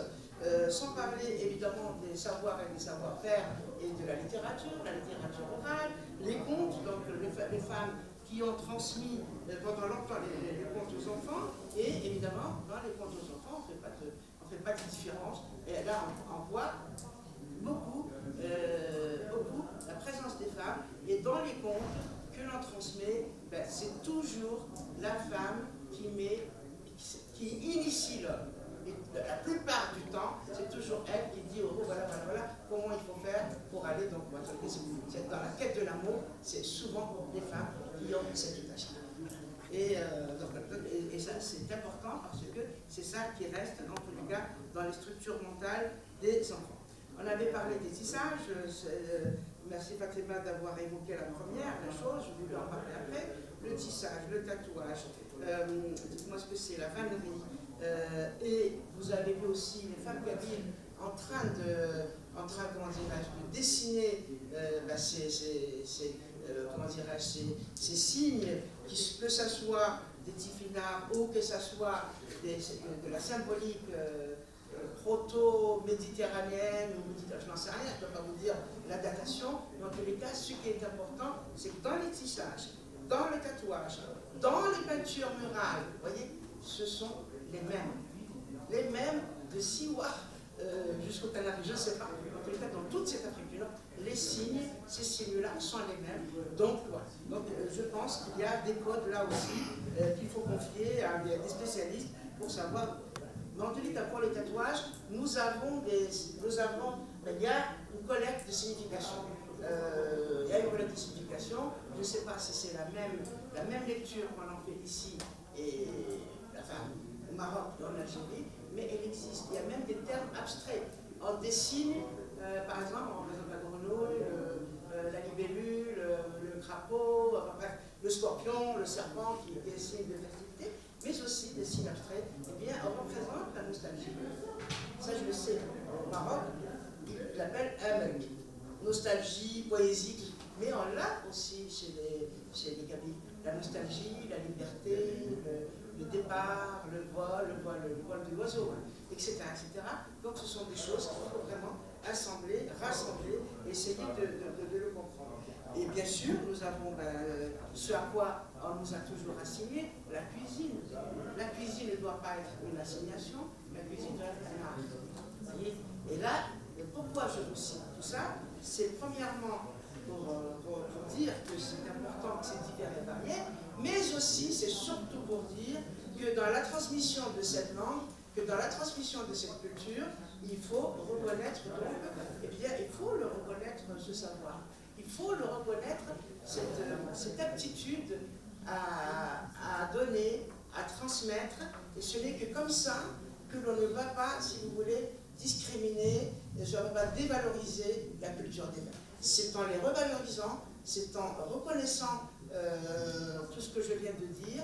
sans parler évidemment des savoirs et des savoir-faire et de la littérature orale, les contes, donc les femmes qui ont transmis pendant longtemps les contes aux enfants, et évidemment dans les contes aux enfants on ne fait pas de différence, et là on voit beaucoup la présence des femmes, et dans les contes que l'on transmet, ben, c'est toujours la femme qui initie l'homme. Et la plupart du temps, c'est toujours elle qui dit oh, voilà comment il faut faire pour aller. Donc, dans la quête de l'amour, c'est souvent les femmes qui ont cette tâche-là. Et ça, c'est important parce que c'est ça qui reste, en tous les cas, dans les structures mentales des enfants. On avait parlé des tissages. Merci Fatima d'avoir évoqué la première chose, je voulais en parler après. Le tissage, le tatouage, dites-moi ce que c'est, la vannerie. Et vous avez vu aussi les femmes kabyles en train de dessiner ces signes, que ce soit des tifinards ou que ce soit de la symbolique proto-méditerranéenne, je n'en sais rien, je ne peux pas vous dire la datation, mais en tous les cas, ce qui est important, c'est que dans les tissages, dans le tatouage, dans les peintures murales, vous voyez, ce sont les mêmes de Siwa jusqu'au Canaries, je ne sais pas, en tous les cas, dans toute cette Afrique du Nord, les signes, ces signes-là sont les mêmes, donc voilà. Donc je pense qu'il y a des codes là aussi qu'il faut confier à des spécialistes pour savoir. Mais en tous les cas, pour les tatouages, il y a une collecte de signification. Je ne sais pas si c'est la même lecture qu'on en fait ici, et, enfin, au Maroc et en Algérie, mais elle existe. Il y a même des termes abstraits. On dessine, par exemple, on représente la grenouille, la libellule, le crapaud, enfin, bref, le scorpion, le serpent, qui est des signes de fertilité, mais aussi des signes abstraits. Eh bien, on représente la nostalgie. Ça, je le sais. Au Maroc, ils l'appellent Amek. Nostalgie, poésie, mais on l'a aussi chez les Kabyles. La nostalgie, la liberté, le départ, le vol de l'oiseau, etc., etc. Donc ce sont des choses qu'il faut vraiment assembler, rassembler, essayer de le comprendre. Et bien sûr, nous avons ce à quoi on nous a toujours assigné, la cuisine. La cuisine ne doit pas être une assignation, la cuisine doit être un art. Et là, pourquoi je vous cite tout ça? C'est premièrement pour dire que c'est important que c'est divers et varié, mais aussi, c'est surtout pour dire que dans la transmission de cette langue, que dans la transmission de cette culture, il faut reconnaître, il faut le reconnaître, ce savoir. Il faut le reconnaître, cette aptitude à donner, à transmettre, et ce n'est que comme ça que l'on ne va pas, si vous voulez, discriminer, et je ne vais pas dévaloriser la culture des femmes. C'est en les revalorisant, c'est en reconnaissant tout ce que je viens de dire,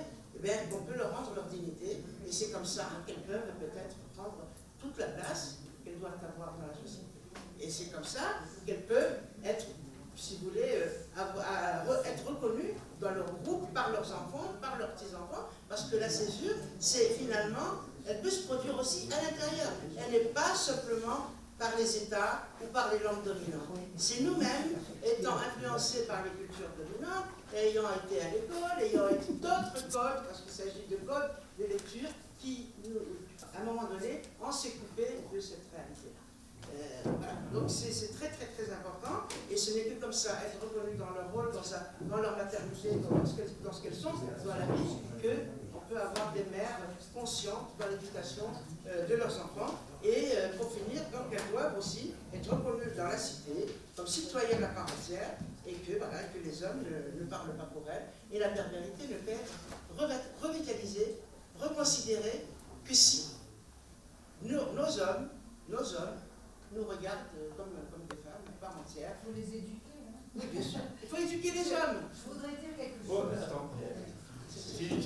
qu'on peut leur rendre leur dignité, et c'est comme ça qu'elles peuvent peut-être prendre toute la place qu'elles doivent avoir dans la société. Et c'est comme ça qu'elles peuvent être, si vous voulez, être reconnues dans leur groupe, par leurs enfants, par leurs petits-enfants, parce que la césure, c'est finalement, elle peut se produire aussi à l'intérieur. Elle n'est pas simplement par les États ou par les langues dominantes. C'est nous-mêmes, étant influencés par les cultures dominantes, ayant été à l'école, ayant été d'autres codes, parce qu'il s'agit de codes de lecture qui, à un moment donné, ont s'est coupés de cette réalité-là. Voilà. Donc c'est très très très important, et ce n'est que comme ça, être reconnu dans leur rôle, dans leur maternité, dans ce qu'elles sont dans la vie, qu'on peut avoir des mères conscientes dans l'éducation de leurs enfants, et pour finir, donc elles doivent aussi être reconnues dans la cité comme citoyennes à part entière, et que les hommes ne parlent pas pour elles, et la vérité ne peut être revitalisée, reconsidérée que si nos hommes nous regardent comme des femmes à part entière. Il faut les éduquer. Hein. Oui, bien sûr. Il faut éduquer les hommes. Je voudrais dire quelque chose. Oh, attends.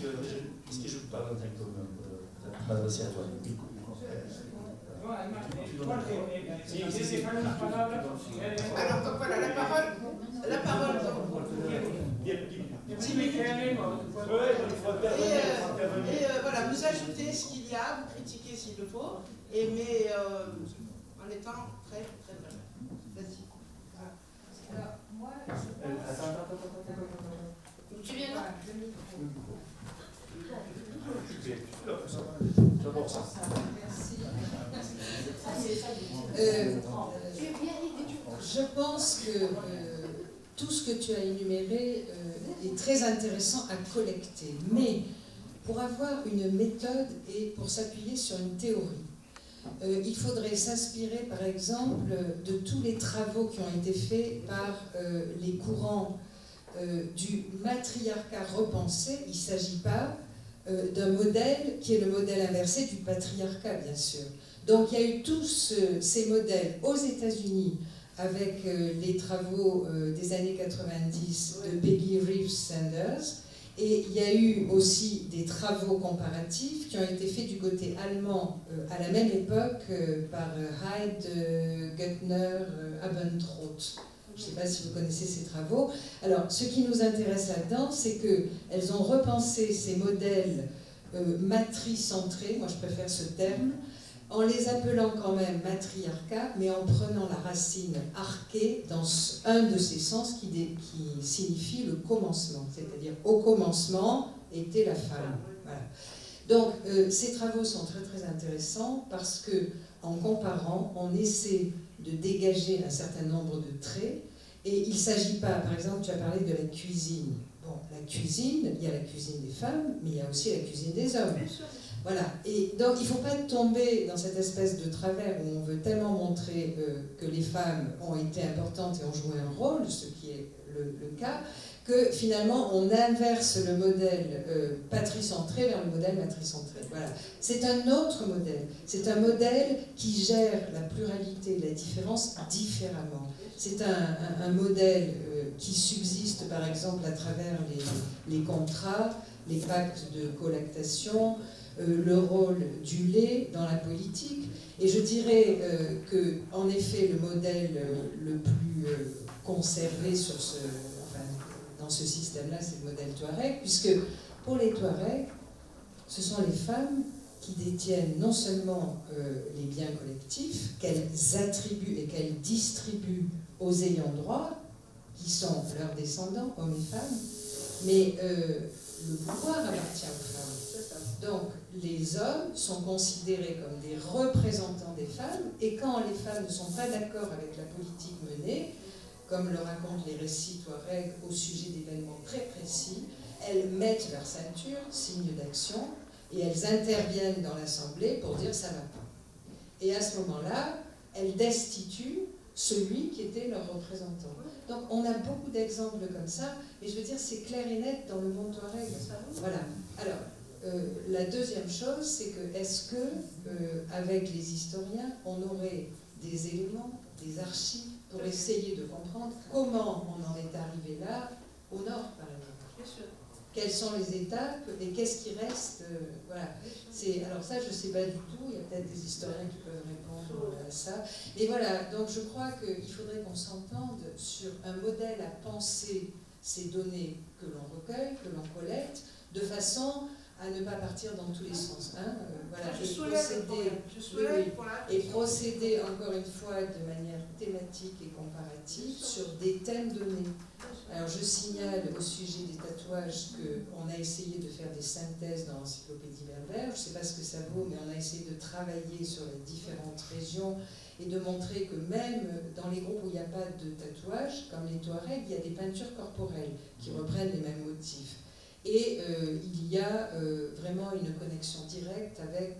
que je parle en tant que m'adresser à toi? Oui. Alors, donc voilà, la parole donc. Et voilà, vous ajoutez ce qu'il y a, vous critiquez s'il le faut, mais en étant très, très bien. Vas-y. Alors, moi, Tu viens là? Je pense que tout ce que tu as énuméré est très intéressant à collecter, mais pour avoir une méthode et pour s'appuyer sur une théorie, il faudrait s'inspirer par exemple de tous les travaux qui ont été faits par les courants du matriarcat repensé. Il ne s'agit pas d'un modèle qui est le modèle inversé du patriarcat, bien sûr. Donc il y a eu tous ces modèles aux États-Unis avec les travaux des années 90 de Peggy Reeves Sanders, et il y a eu aussi des travaux comparatifs qui ont été faits du côté allemand à la même époque par Heide, Guttner, Abendroth. Je ne sais pas si vous connaissez ces travaux. Alors, ce qui nous intéresse là-dedans, c'est qu'elles ont repensé ces modèles matricentrés, moi je préfère ce terme, en les appelant quand même matriarcat, mais en prenant la racine arché dans un de ces sens qui signifie le commencement, c'est-à-dire au commencement était la femme. Voilà. Donc, ces travaux sont très très intéressants parce que, en comparant, on essaie de dégager un certain nombre de traits, et il ne s'agit pas, par exemple, tu as parlé de la cuisine. Bon, la cuisine, il y a la cuisine des femmes, mais il y a aussi la cuisine des hommes. Voilà, et donc il ne faut pas tomber dans cette espèce de travers où on veut tellement montrer que les femmes ont été importantes et ont joué un rôle, ce qui est le cas, que finalement on inverse le modèle patricentré vers le modèle matricentré. Voilà. C'est un autre modèle, c'est un modèle qui gère la pluralité, la différence différemment. C'est un modèle qui subsiste par exemple à travers les contrats, les pactes de colactation, le rôle du lait dans la politique. Et je dirais que, en effet, le modèle le plus conservé dans ce système-là, c'est le modèle Touareg, puisque pour les Touaregs, ce sont les femmes qui détiennent non seulement les biens collectifs, qu'elles attribuent et qu'elles distribuent aux ayants droit, qui sont leurs descendants, hommes et femmes, mais le pouvoir appartient aux femmes. Donc, les hommes sont considérés comme des représentants des femmes, et quand les femmes ne sont pas d'accord avec la politique menée, comme le racontent les récits Touareg au sujet d'événements très précis, elles mettent leur ceinture, signe d'action, et elles interviennent dans l'Assemblée pour dire ça va pas. Et à ce moment-là, elles destituent celui qui était leur représentant. Donc on a beaucoup d'exemples comme ça, et je veux dire, c'est clair et net dans le monde Touareg. Voilà. Alors, la deuxième chose, c'est que est-ce que, avec les historiens, on aurait des éléments, des archives pour essayer de comprendre comment on en est arrivé là, au nord par exemple. Quelles sont les étapes et qu'est-ce qui reste, voilà. Alors ça, je ne sais pas du tout, il y a peut-être des historiens qui peuvent répondre à ça. Et voilà, donc je crois qu'il faudrait qu'on s'entende sur un modèle à penser ces données que l'on recueille, que l'on collecte, de façon à ne pas partir dans tous les sens. Hein, voilà, et procéder encore une fois de manière thématique et comparative sur des thèmes donnés. Alors je signale au sujet des tatouages qu'on a essayé de faire des synthèses dans l'encyclopédie Berbère. Je ne sais pas ce que ça vaut, mais on a essayé de travailler sur les différentes régions et de montrer que même dans les groupes où il n'y a pas de tatouages, comme les Touaregs, il y a des peintures corporelles qui reprennent les mêmes motifs. Et il y a vraiment une connexion directe avec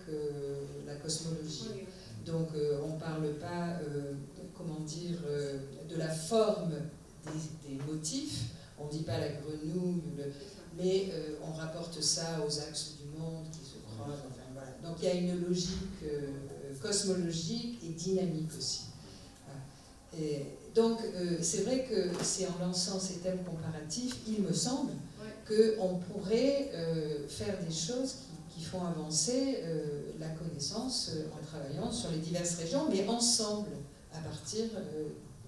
la cosmologie. Donc on ne parle pas, comment dire, de la forme des motifs, on ne dit pas la grenouille, mais on rapporte ça aux axes du monde qui se croisent, enfin voilà. Donc il y a une logique cosmologique et dynamique aussi. Voilà. Et donc c'est vrai que c'est en lançant ces thèmes comparatifs, il me semble, qu'on pourrait faire des choses qui font avancer la connaissance en travaillant sur les diverses régions, mais ensemble, à partir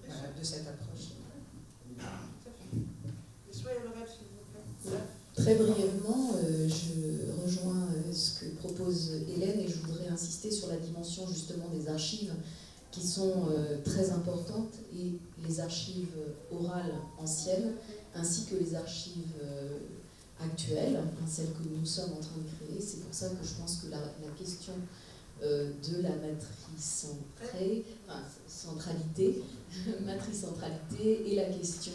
voilà, de cette approche. Très brièvement, je rejoins ce que propose Hélène et je voudrais insister sur la dimension justement des archives qui sont très importantes, et les archives orales anciennes ainsi que les archives actuelles, celles que nous sommes en train de créer. C'est pour ça que je pense que la question de la matricentralité et la question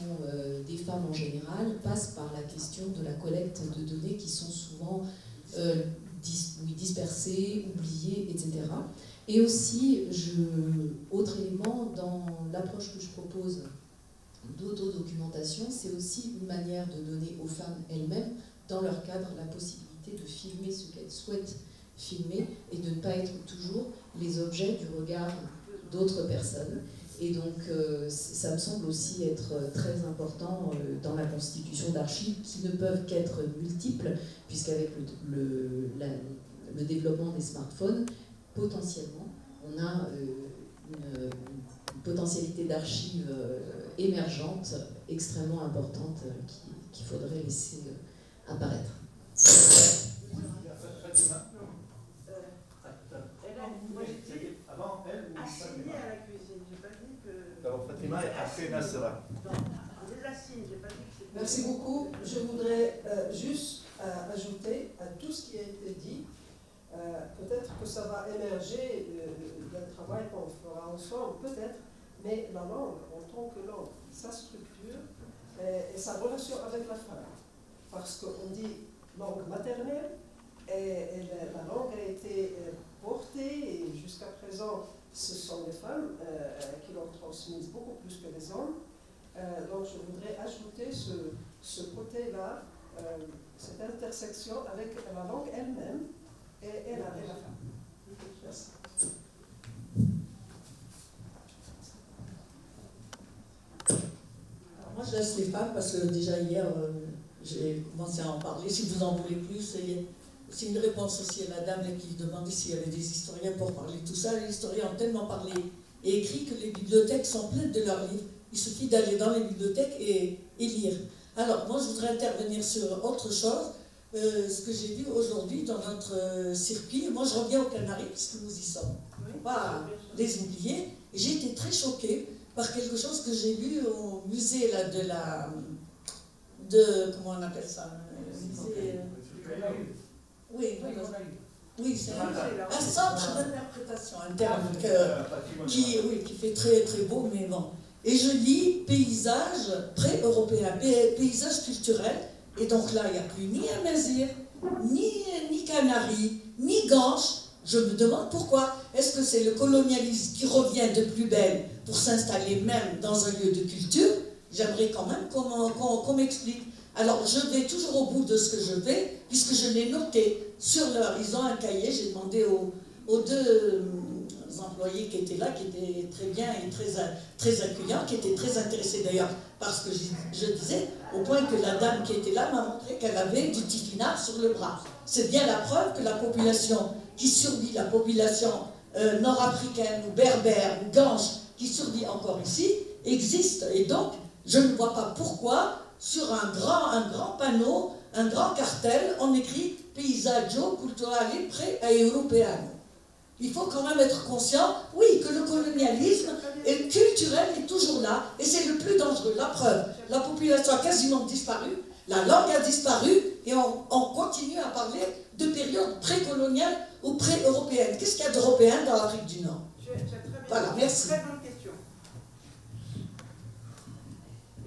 des femmes en général passe par la question de la collecte de données qui sont souvent dispersées, oubliées, etc. Et aussi, autre élément, dans l'approche que je propose d'autodocumentation, c'est aussi une manière de donner aux femmes elles-mêmes, dans leur cadre, la possibilité de filmer ce qu'elles souhaitent filmer et de ne pas être toujours les objets du regard d'autres personnes. Et donc, ça me semble aussi être très important dans la constitution d'archives qui ne peuvent qu'être multiples, puisqu'avec le développement des smartphones, potentiellement, on a une potentialité d'archives émergente extrêmement importante qu'il faudrait laisser apparaître. Avant elle ou Assigné à la cuisine, j'ai pas dit que... Alors Fatima et après Nassera. Non, on les assigne, j'ai pas dit que c'était... Merci beaucoup. Je voudrais juste ajouter à tout ce qui a été dit, peut-être que ça va émerger d'un travail qu'on fera ensemble, peut-être, mais la langue, en tant que langue, sa structure et sa relation avec la femme. Parce qu'on dit langue maternelle, et la langue a été portée, et jusqu'à présent, ce sont les femmes qui l'ont transmise beaucoup plus que les hommes. Donc je voudrais ajouter ce côté-là, cette intersection avec la langue elle-même et la femme. Merci. Alors moi je laisse les femmes parce que déjà hier j'ai commencé à en parler. Si vous en voulez plus, c'est une réponse aussi à la dame qui demandait s'il y avait des historiens pour parler de tout ça. Les historiens ont tellement parlé et écrit que les bibliothèques sont pleines de leurs livres. Il suffit d'aller dans les bibliothèques et lire. Alors, moi, je voudrais intervenir sur autre chose. Ce que j'ai vu aujourd'hui dans notre circuit. Moi, je reviens aux Canaries, puisque nous y sommes. Pas les oublier. Et j'ai été très choquée par quelque chose que j'ai vu au musée là, comment on appelle ça, oui, c'est un centre d'interprétation, un terme qui fait très très beau, mais bon. Et je lis paysage pré-européen, paysage culturel, et donc là, il n'y a plus ni Amazir, ni Canaries, ni Ganche. Je me demande pourquoi. Est-ce que c'est le colonialisme qui revient de plus belle pour s'installer même dans un lieu de culture? J'aimerais quand même qu'on m'explique. Alors, je vais toujours au bout de ce que je vais, puisque je l'ai noté sur leur... Ils ont un cahier, j'ai demandé aux deux employés qui étaient là, qui étaient très bien et très accueillants, qui étaient très intéressés d'ailleurs par ce que je disais, au point que la dame qui était là m'a montré qu'elle avait du tifinard sur le bras. C'est bien la preuve que la population qui survit, la population nord-africaine ou berbère ou ganche qui survit encore ici, existe. Et donc, je ne vois pas pourquoi, sur un grand panneau, un grand cartel, on écrit « Paesaggio culturale pre-européano ». Il faut quand même être conscient, oui, que le colonialisme culturel est toujours là, et c'est le plus dangereux. La preuve, la population a quasiment disparu, la langue a disparu, et on continue à parler de période précoloniale ou pré-européenne. Qu'est-ce qu'il y a d'européen dans l'Afrique du Nord? Voilà, merci. Très bonne question.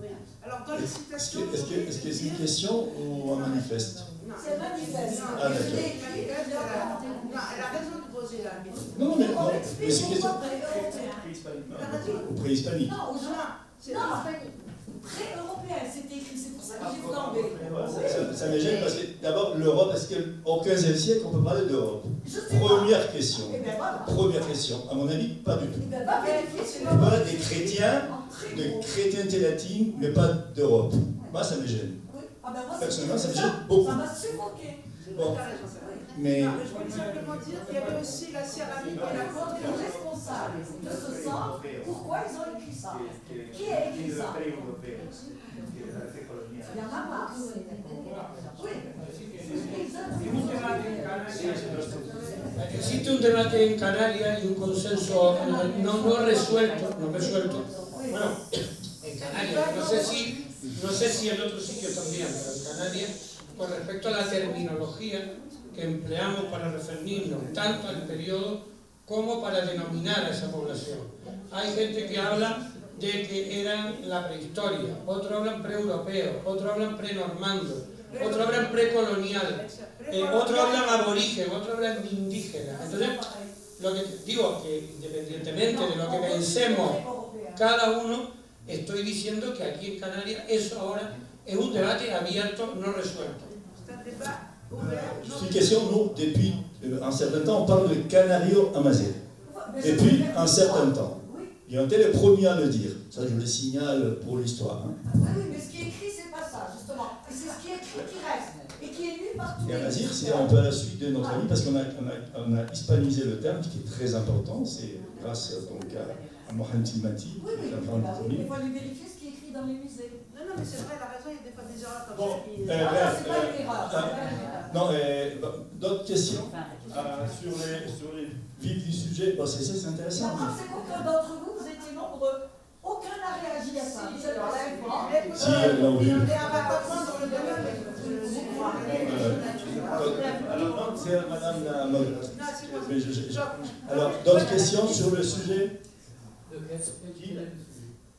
Oui. Alors, dans les citations... Est-ce que c'est une question ou un manifeste? C'est manifeste. Ah, d'accord. Elle a raison de poser la question. Non, mais c'est une question. Préhispanique. Non, pré-européen, c'est écrit, c'est pour ça que j'ai flambé. Ça me gêne parce que d'abord, l'Europe, est-ce qu'au XVe siècle, on peut parler d'Europe? Première question. Première question. À mon avis, pas du tout. On parle des chrétiens, de chrétienté latine, mais pas d'Europe. Moi, ça me gêne. Personnellement, ça me gêne beaucoup. Ça m'a suffoqué. Bon. Mais... Non, mais je voulais simplement dire qu'il y avait aussi la céramique et la porte. Les responsables de ce centre, pourquoi ils ont écrit ça? Qui a écrit ça? Il y en a marre. Oui. Existe un debate en Canarias y un consenso no resuelto. Bueno, en Canarias, no sé si en otros sitios también, pero en Canarias, con respecto a la terminología que empleamos para referirnos tanto al periodo como para denominar a esa población. Hay gente que habla de que eran la prehistoria, otros hablan pre-europeo, otros hablan pre-normando, otros hablan precolonial, otros hablan aborigen, otros hablan indígena. Entonces, lo que digo que independientemente de lo que pensemos cada uno, estoy diciendo que aquí en Canarias eso ahora es un debate abierto, no resuelto. Explication, nous, depuis un certain temps, on parle de Canario Amazigh. Depuis un certain temps. Il y a un tel premier à le dire. Ça, je le signale pour l'histoire. Hein. Oui, mais ce qui est écrit, c'est pas ça, justement. Et c'est ce qui est écrit qui reste. Et qui est lu par tous les... Et Amazigh, c'est un peu à la suite de notre ami, parce qu'on a hispanisé le terme, qui est très important. C'est grâce donc, à Mohamed Tilmati, qui est un grand premier. Il faut aller vérifier ce qui est écrit dans les musées. Non, mais c'est vrai, la raison, il y a des fois des erreurs comme bon, ça. C'est pas une erreur. Non, d'autres questions sur les vifs du sujet. Bon, c'est intéressant. La preuve, c'est qu'aucun d'entre vous, vous étiez nombreux. Aucun n'a réagi à ça. Vous êtes pas Si, non, oui. Alors, non, c'est Madame la mode. Alors, d'autres questions sur le sujet?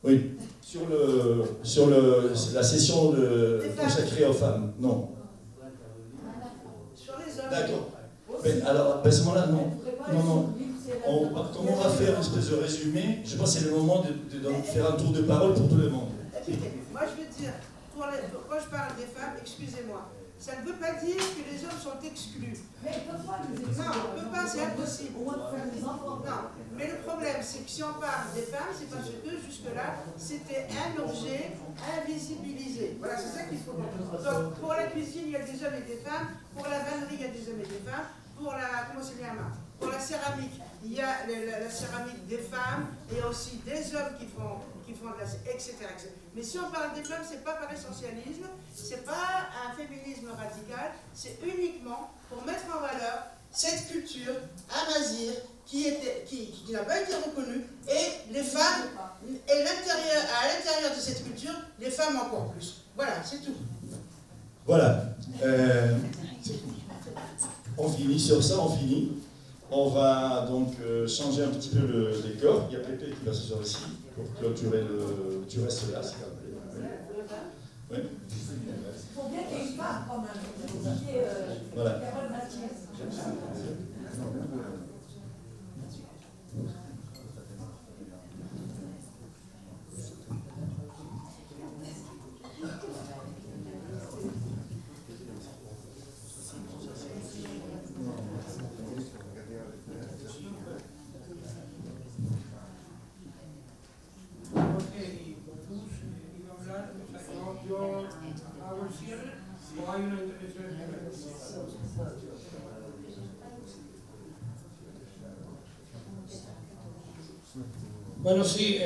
Oui. Sur la session consacrée aux femmes? Non. Sur les hommes. D'accord. Alors, à ce moment-là, non. Comme on va faire une espèce de résumé, je pense que c'est le moment de faire un tour de parole pour tout le monde. Moi, je veux dire, quand je parle des femmes, excusez-moi, ça ne veut pas dire que les hommes sont exclus. Mais ils ne peuvent pas nous exclure. Non, on ne peut pas, c'est impossible. On va faire des enfants. Non, mais le problème, c'est que si on parle des femmes, c'est parce que jusque-là, c'était un objet invisibilisé. Voilà, c'est ça qu'il faut comprendre. Donc, pour la cuisine, il y a des hommes et des femmes. Pour la vannerie, il y a des hommes et des femmes. Pour la, comment c'est bien, pour la céramique, il y a la céramique des femmes, et aussi des hommes qui font de la, etc., etc. Mais si on parle des femmes, c'est pas par essentialisme, c'est pas un féminisme radical, c'est uniquement pour mettre en valeur cette culture amazigh qui n'a pas été reconnue, et les femmes, et à l'intérieur de cette culture, les femmes encore plus. Voilà, c'est tout. Voilà. On finit sur ça, on finit. On va donc changer un petit peu le décor. Il y a Pépé qui va se faire ici pour clôturer le... Tu restes là, s'il te plaît. Oui. Il faut bien qu'il y ait une femme quand même. Voilà. Carole Mathias. Bueno, sí,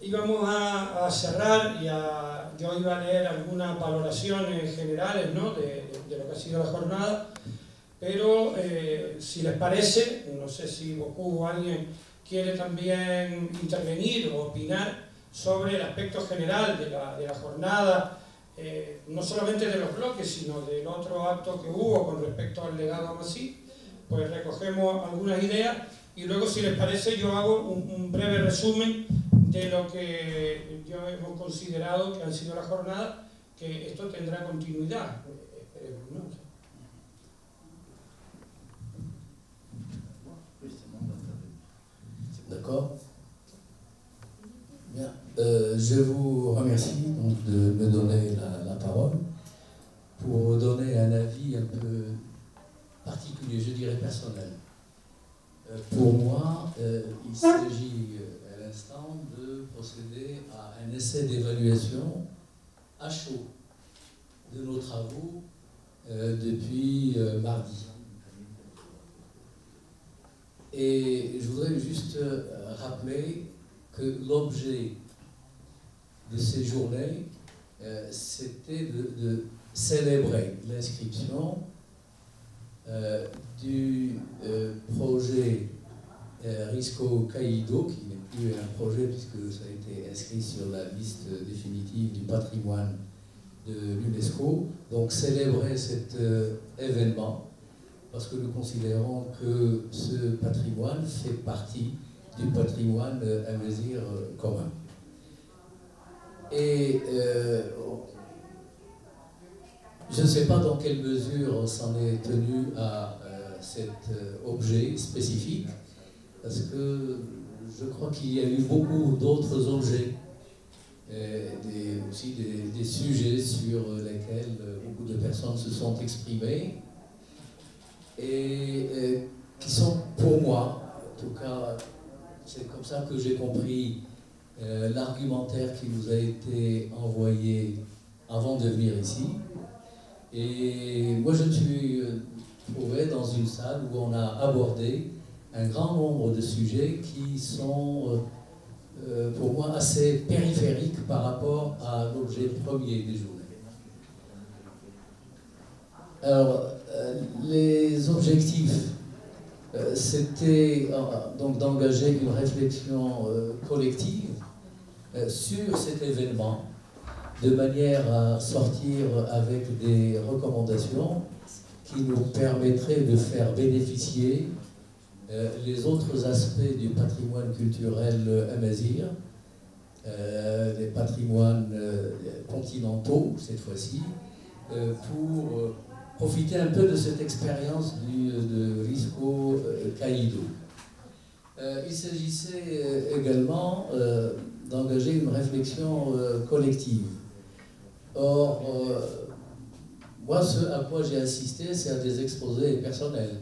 íbamos a cerrar y yo iba a leer algunas valoraciones generales, ¿no?, de lo que ha sido la jornada, pero si les parece, no sé si Goku o alguien quiere también intervenir o opinar sobre el aspecto general de la jornada, no solamente de los bloques, sino del otro acto que hubo con respecto al legado Amazigh, pues recogemos algunas ideas y luego, si les parece, yo hago un breve resumen de lo que yo hemos considerado que han sido la jornada, que esto tendrá continuidad, esperemos, ¿no? D'accord. Bien. Je vous remercie donc, de me donner la parole pour donner un avis un peu particulier, je dirais personnel. Pour moi, il s'agit à l'instant de procéder à un essai d'évaluation à chaud de nos travaux depuis mardi. Et je voudrais juste rappeler que l'objet de ces journées, c'était de célébrer l'inscription du projet Risco Caïdo, qui n'est plus un projet puisque ça a été inscrit sur la liste définitive du patrimoine de l'UNESCO. Donc célébrer cet événement, parce que nous considérons que ce patrimoine fait partie du patrimoine amazigh commun. Et je ne sais pas dans quelle mesure on s'en est tenu à cet objet spécifique, parce que je crois qu'il y a eu beaucoup d'autres objets, aussi des sujets sur lesquels beaucoup de personnes se sont exprimées, et qui sont pour moi, en tout cas c'est comme ça que j'ai compris l'argumentaire qui nous a été envoyé avant de venir ici. Et moi je me suis trouvé dans une salle où on a abordé un grand nombre de sujets qui sont pour moi assez périphériques par rapport à l'objet premier des journées. Alors, les objectifs, c'était donc d'engager une réflexion collective sur cet événement, de manière à sortir avec des recommandations qui nous permettraient de faire bénéficier les autres aspects du patrimoine culturel amazigh, les patrimoines continentaux cette fois-ci, pour profiter un peu de cette expérience de Risco Caïdo. Il s'agissait également d'engager une réflexion collective. Or, moi, ce à quoi j'ai assisté, c'est à des exposés personnels.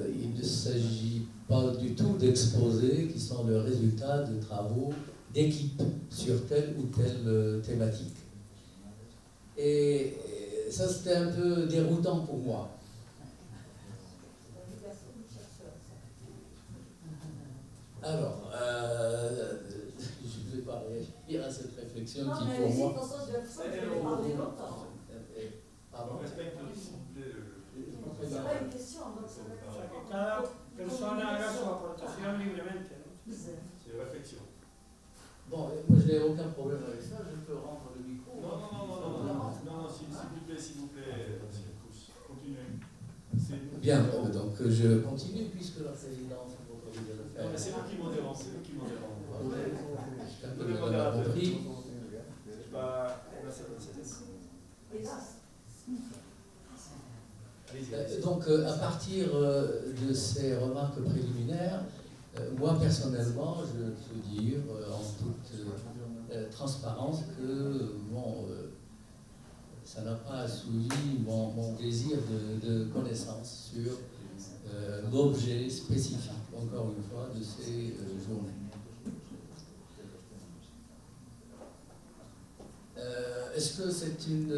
Il ne s'agit pas du tout d'exposés qui sont le résultat de travaux d'équipe sur telle ou telle thématique. Et ça, c'était un peu déroutant pour moi. Alors, je ne vais pas réagir à cette réflexion qui, pour moi... Pardon. C'est pas une question, que cada persona haga su aportación libremente, ¿no? C'est une réflexion. Bon, moi je n'ai aucun problème avec ça, je peux rendre le micro. Non, s'il vous plaît, continuez. Bien, donc je continue puisque la présidence m'autorise à le faire. Non, mais c'est vous qui modérez, c'est vous qui modérez. J'espère que vous avez compris. Donc, à partir de ces remarques préliminaires, moi personnellement, je peux dire en toute transparence que ça n'a pas assouvi mon désir de connaissance sur l'objet spécifique, encore une fois, de ces journées. Est-ce que c'est une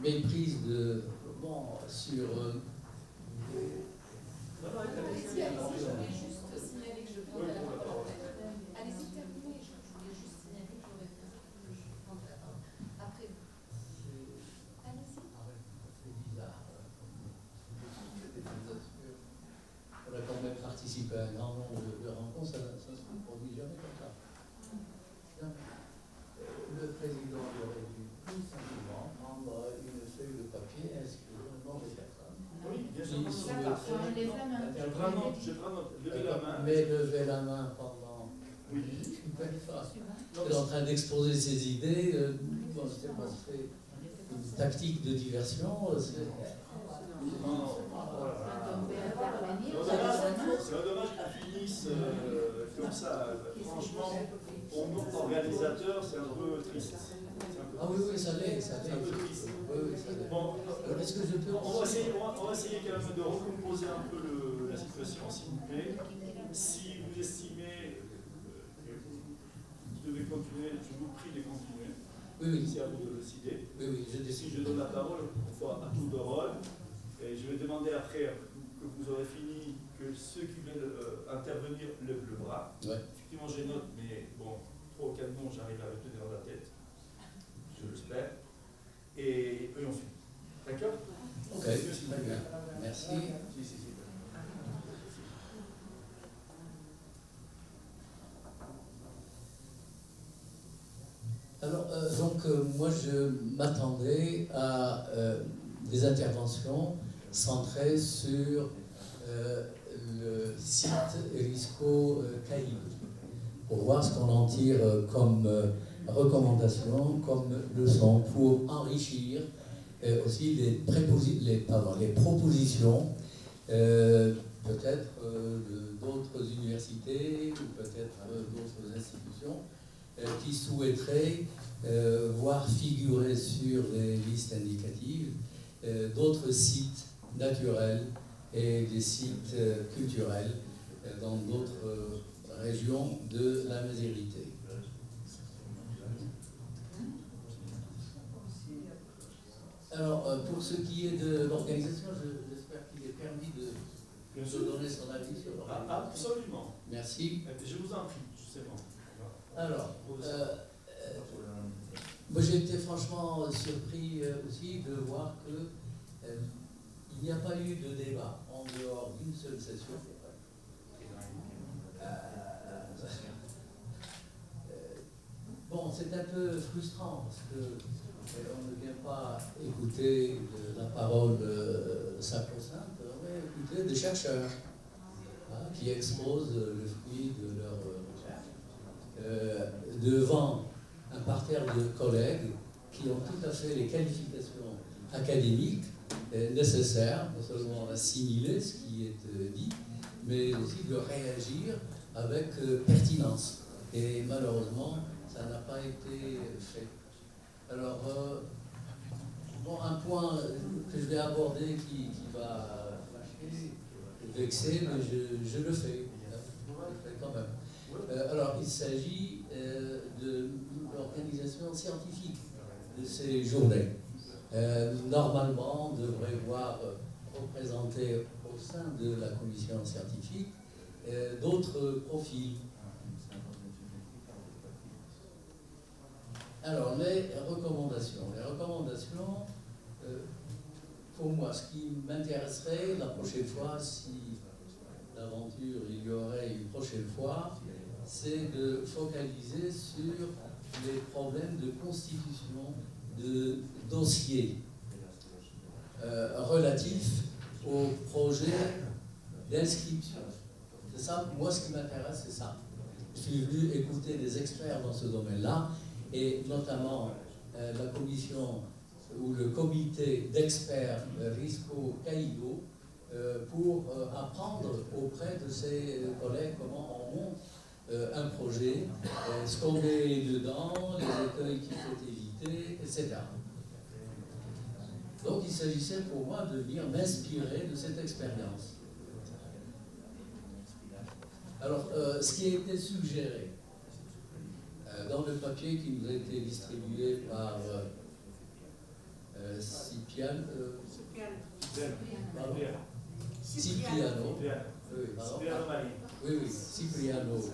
méprise de... sur... Allez-y, je voulais juste signaler que je prendrai la parole. Allez-y, terminez. Je voulais juste signaler que j'aurais prendre la parole. Après. Allez-y. C'est bizarre. On a quand même participé à un grand nombre de rencontres, ça ne se produit jamais comme ça. Le président aurait dû tout simplement prendre une feuille de papier et inscrire le nom des personnes. Oui, bien sûr. Je prends lever la main. Mais lever la main pendant une belle fois. Il est en train d'exposer ses idées. C'est une tactique de diversion. C'est dommage qu'on finisse comme ça. Franchement, pour nous, organisateurs, c'est un peu triste. Ah oui, ça l'est. C'est un peu triste. Oui, ça l'est. Bon, est-ce que je peux... on va essayer quand même de recomposer un peu la situation, s'il vous plaît. Si vous estimez que vous devez continuer, je vous prie de continuer. Oui. C'est à vous de décider. Oui, si je donne la parole, on fera à tour de rôle. Et je vais demander après que vous aurez fini, que ceux qui veulent intervenir lèvent le bras. Ouais. Effectivement, j'ai note, mais bon, 3 ou 4 noms, j'arrive à le tenir dans la tête. Je l'espère. Et on finit. D'accord? Ok, très bien. Merci. Alors, moi, je m'attendais à des interventions centrées sur le site Erisco Caïd, pour voir ce qu'on en tire comme recommandation, comme leçon, pour enrichir aussi les propositions, peut-être d'autres universités ou peut-être d'autres institutions qui souhaiteraient voir figurer sur les listes indicatives d'autres sites naturels et des sites culturels dans d'autres régions de la Méditerranée. Alors, pour ce qui est de l'organisation, j'espère qu'il est permis de donner son avis sur l'organisation. Absolument. Merci. Je vous en prie, justement. Alors, moi j'ai été franchement surpris aussi de voir que il n'y a pas eu de débat en dehors d'une seule session. Bon, c'est un peu frustrant parce que on ne vient pas écouter la parole sacro-sainte, on va écouter des chercheurs qui exposent le fruit de leur recherche devant un parterre de collègues qui ont tout à fait les qualifications académiques nécessaires, non seulement assimiler ce qui est dit, mais aussi de réagir avec pertinence. Et malheureusement, ça n'a pas été fait. Alors, un point que je vais aborder qui va vexer, mais je le fais. Je le fais quand même. Alors, il s'agit de l'organisation scientifique de ces journées. Normalement, on devrait voir représenter au sein de la commission scientifique d'autres profils. Alors, les recommandations. Les recommandations, pour moi, ce qui m'intéresserait la prochaine fois, si d'aventure il y aurait une prochaine fois, c'est de focaliser sur les problèmes de constitution de dossiers relatifs au projet d'inscription. C'est ça, moi ce qui m'intéresse, c'est ça. Je suis venu écouter des experts dans ce domaine-là, et notamment la commission ou le comité d'experts Risco Caïdo pour apprendre auprès de ses collègues comment on monte un projet, ce qu'on met dedans, les écueils qu'il faut éviter, etc. Donc il s'agissait pour moi de venir m'inspirer de cette expérience. Alors, ce qui a été suggéré dans le papier qui nous a été distribué par Cipriano. Cipriano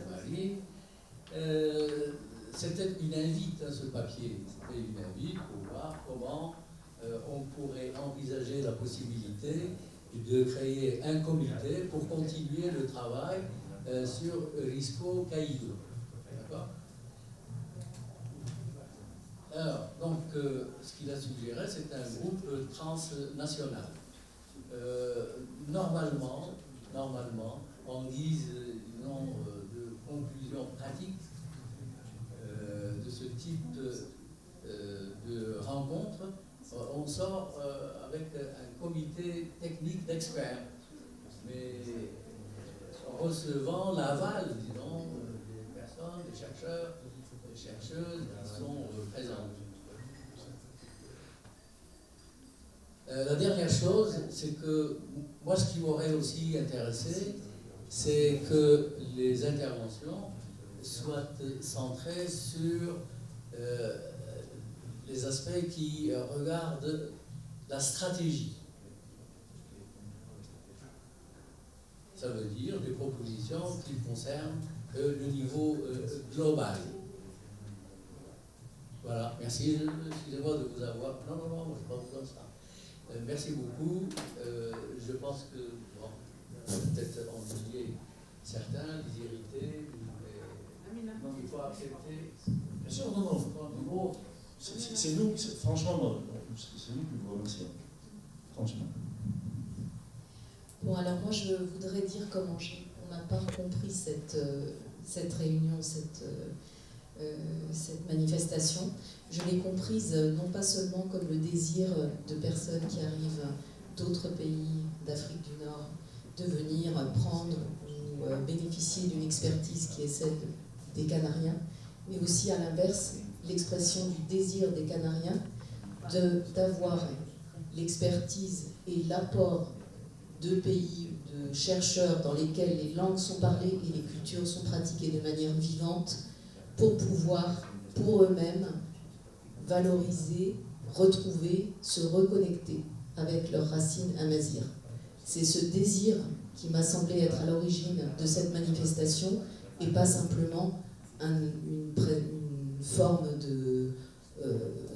Mari. C'était une invite, ce papier. C'était une invite pour voir comment on pourrait envisager la possibilité de créer un comité pour continuer le travail sur Risco Caïdo. D'accord ? Alors, donc, ce qu'il a suggéré, c'est un groupe transnational. Normalement, en guise de conclusion pratique de ce type de rencontre, on sort avec un comité technique d'experts, mais recevant l'aval, disons, des personnes, des chercheurs, des chercheuses qui sont présentes. La dernière chose, c'est que moi, ce qui m'aurait aussi intéressé, c'est que les interventions soient centrées sur les aspects qui regardent la stratégie. Ça veut dire des propositions qui concernent le niveau global. Voilà, merci, excusez-moi de vous avoir... Non, je n'ai pas besoin de ça. Merci beaucoup. Je pense que, bon, peut-être ennuyer certains, les irriter, mais il faut accepter... Bien sûr, non. C'est nous, franchement, c'est nous qui vous remercions. Franchement. Bon, alors moi je voudrais dire comment on n'a pas compris cette réunion, cette manifestation. Je l'ai comprise non pas seulement comme le désir de personnes qui arrivent d'autres pays d'Afrique du Nord de venir prendre ou bénéficier d'une expertise qui est celle des Canariens, mais aussi à l'inverse, l'expression du désir des Canariens d'avoir l'expertise et l'apport de pays, de chercheurs dans lesquels les langues sont parlées et les cultures sont pratiquées de manière vivante pour pouvoir, pour eux-mêmes, valoriser, retrouver, se reconnecter avec leurs racines amazighes. C'est ce désir qui m'a semblé être à l'origine de cette manifestation et pas simplement une forme de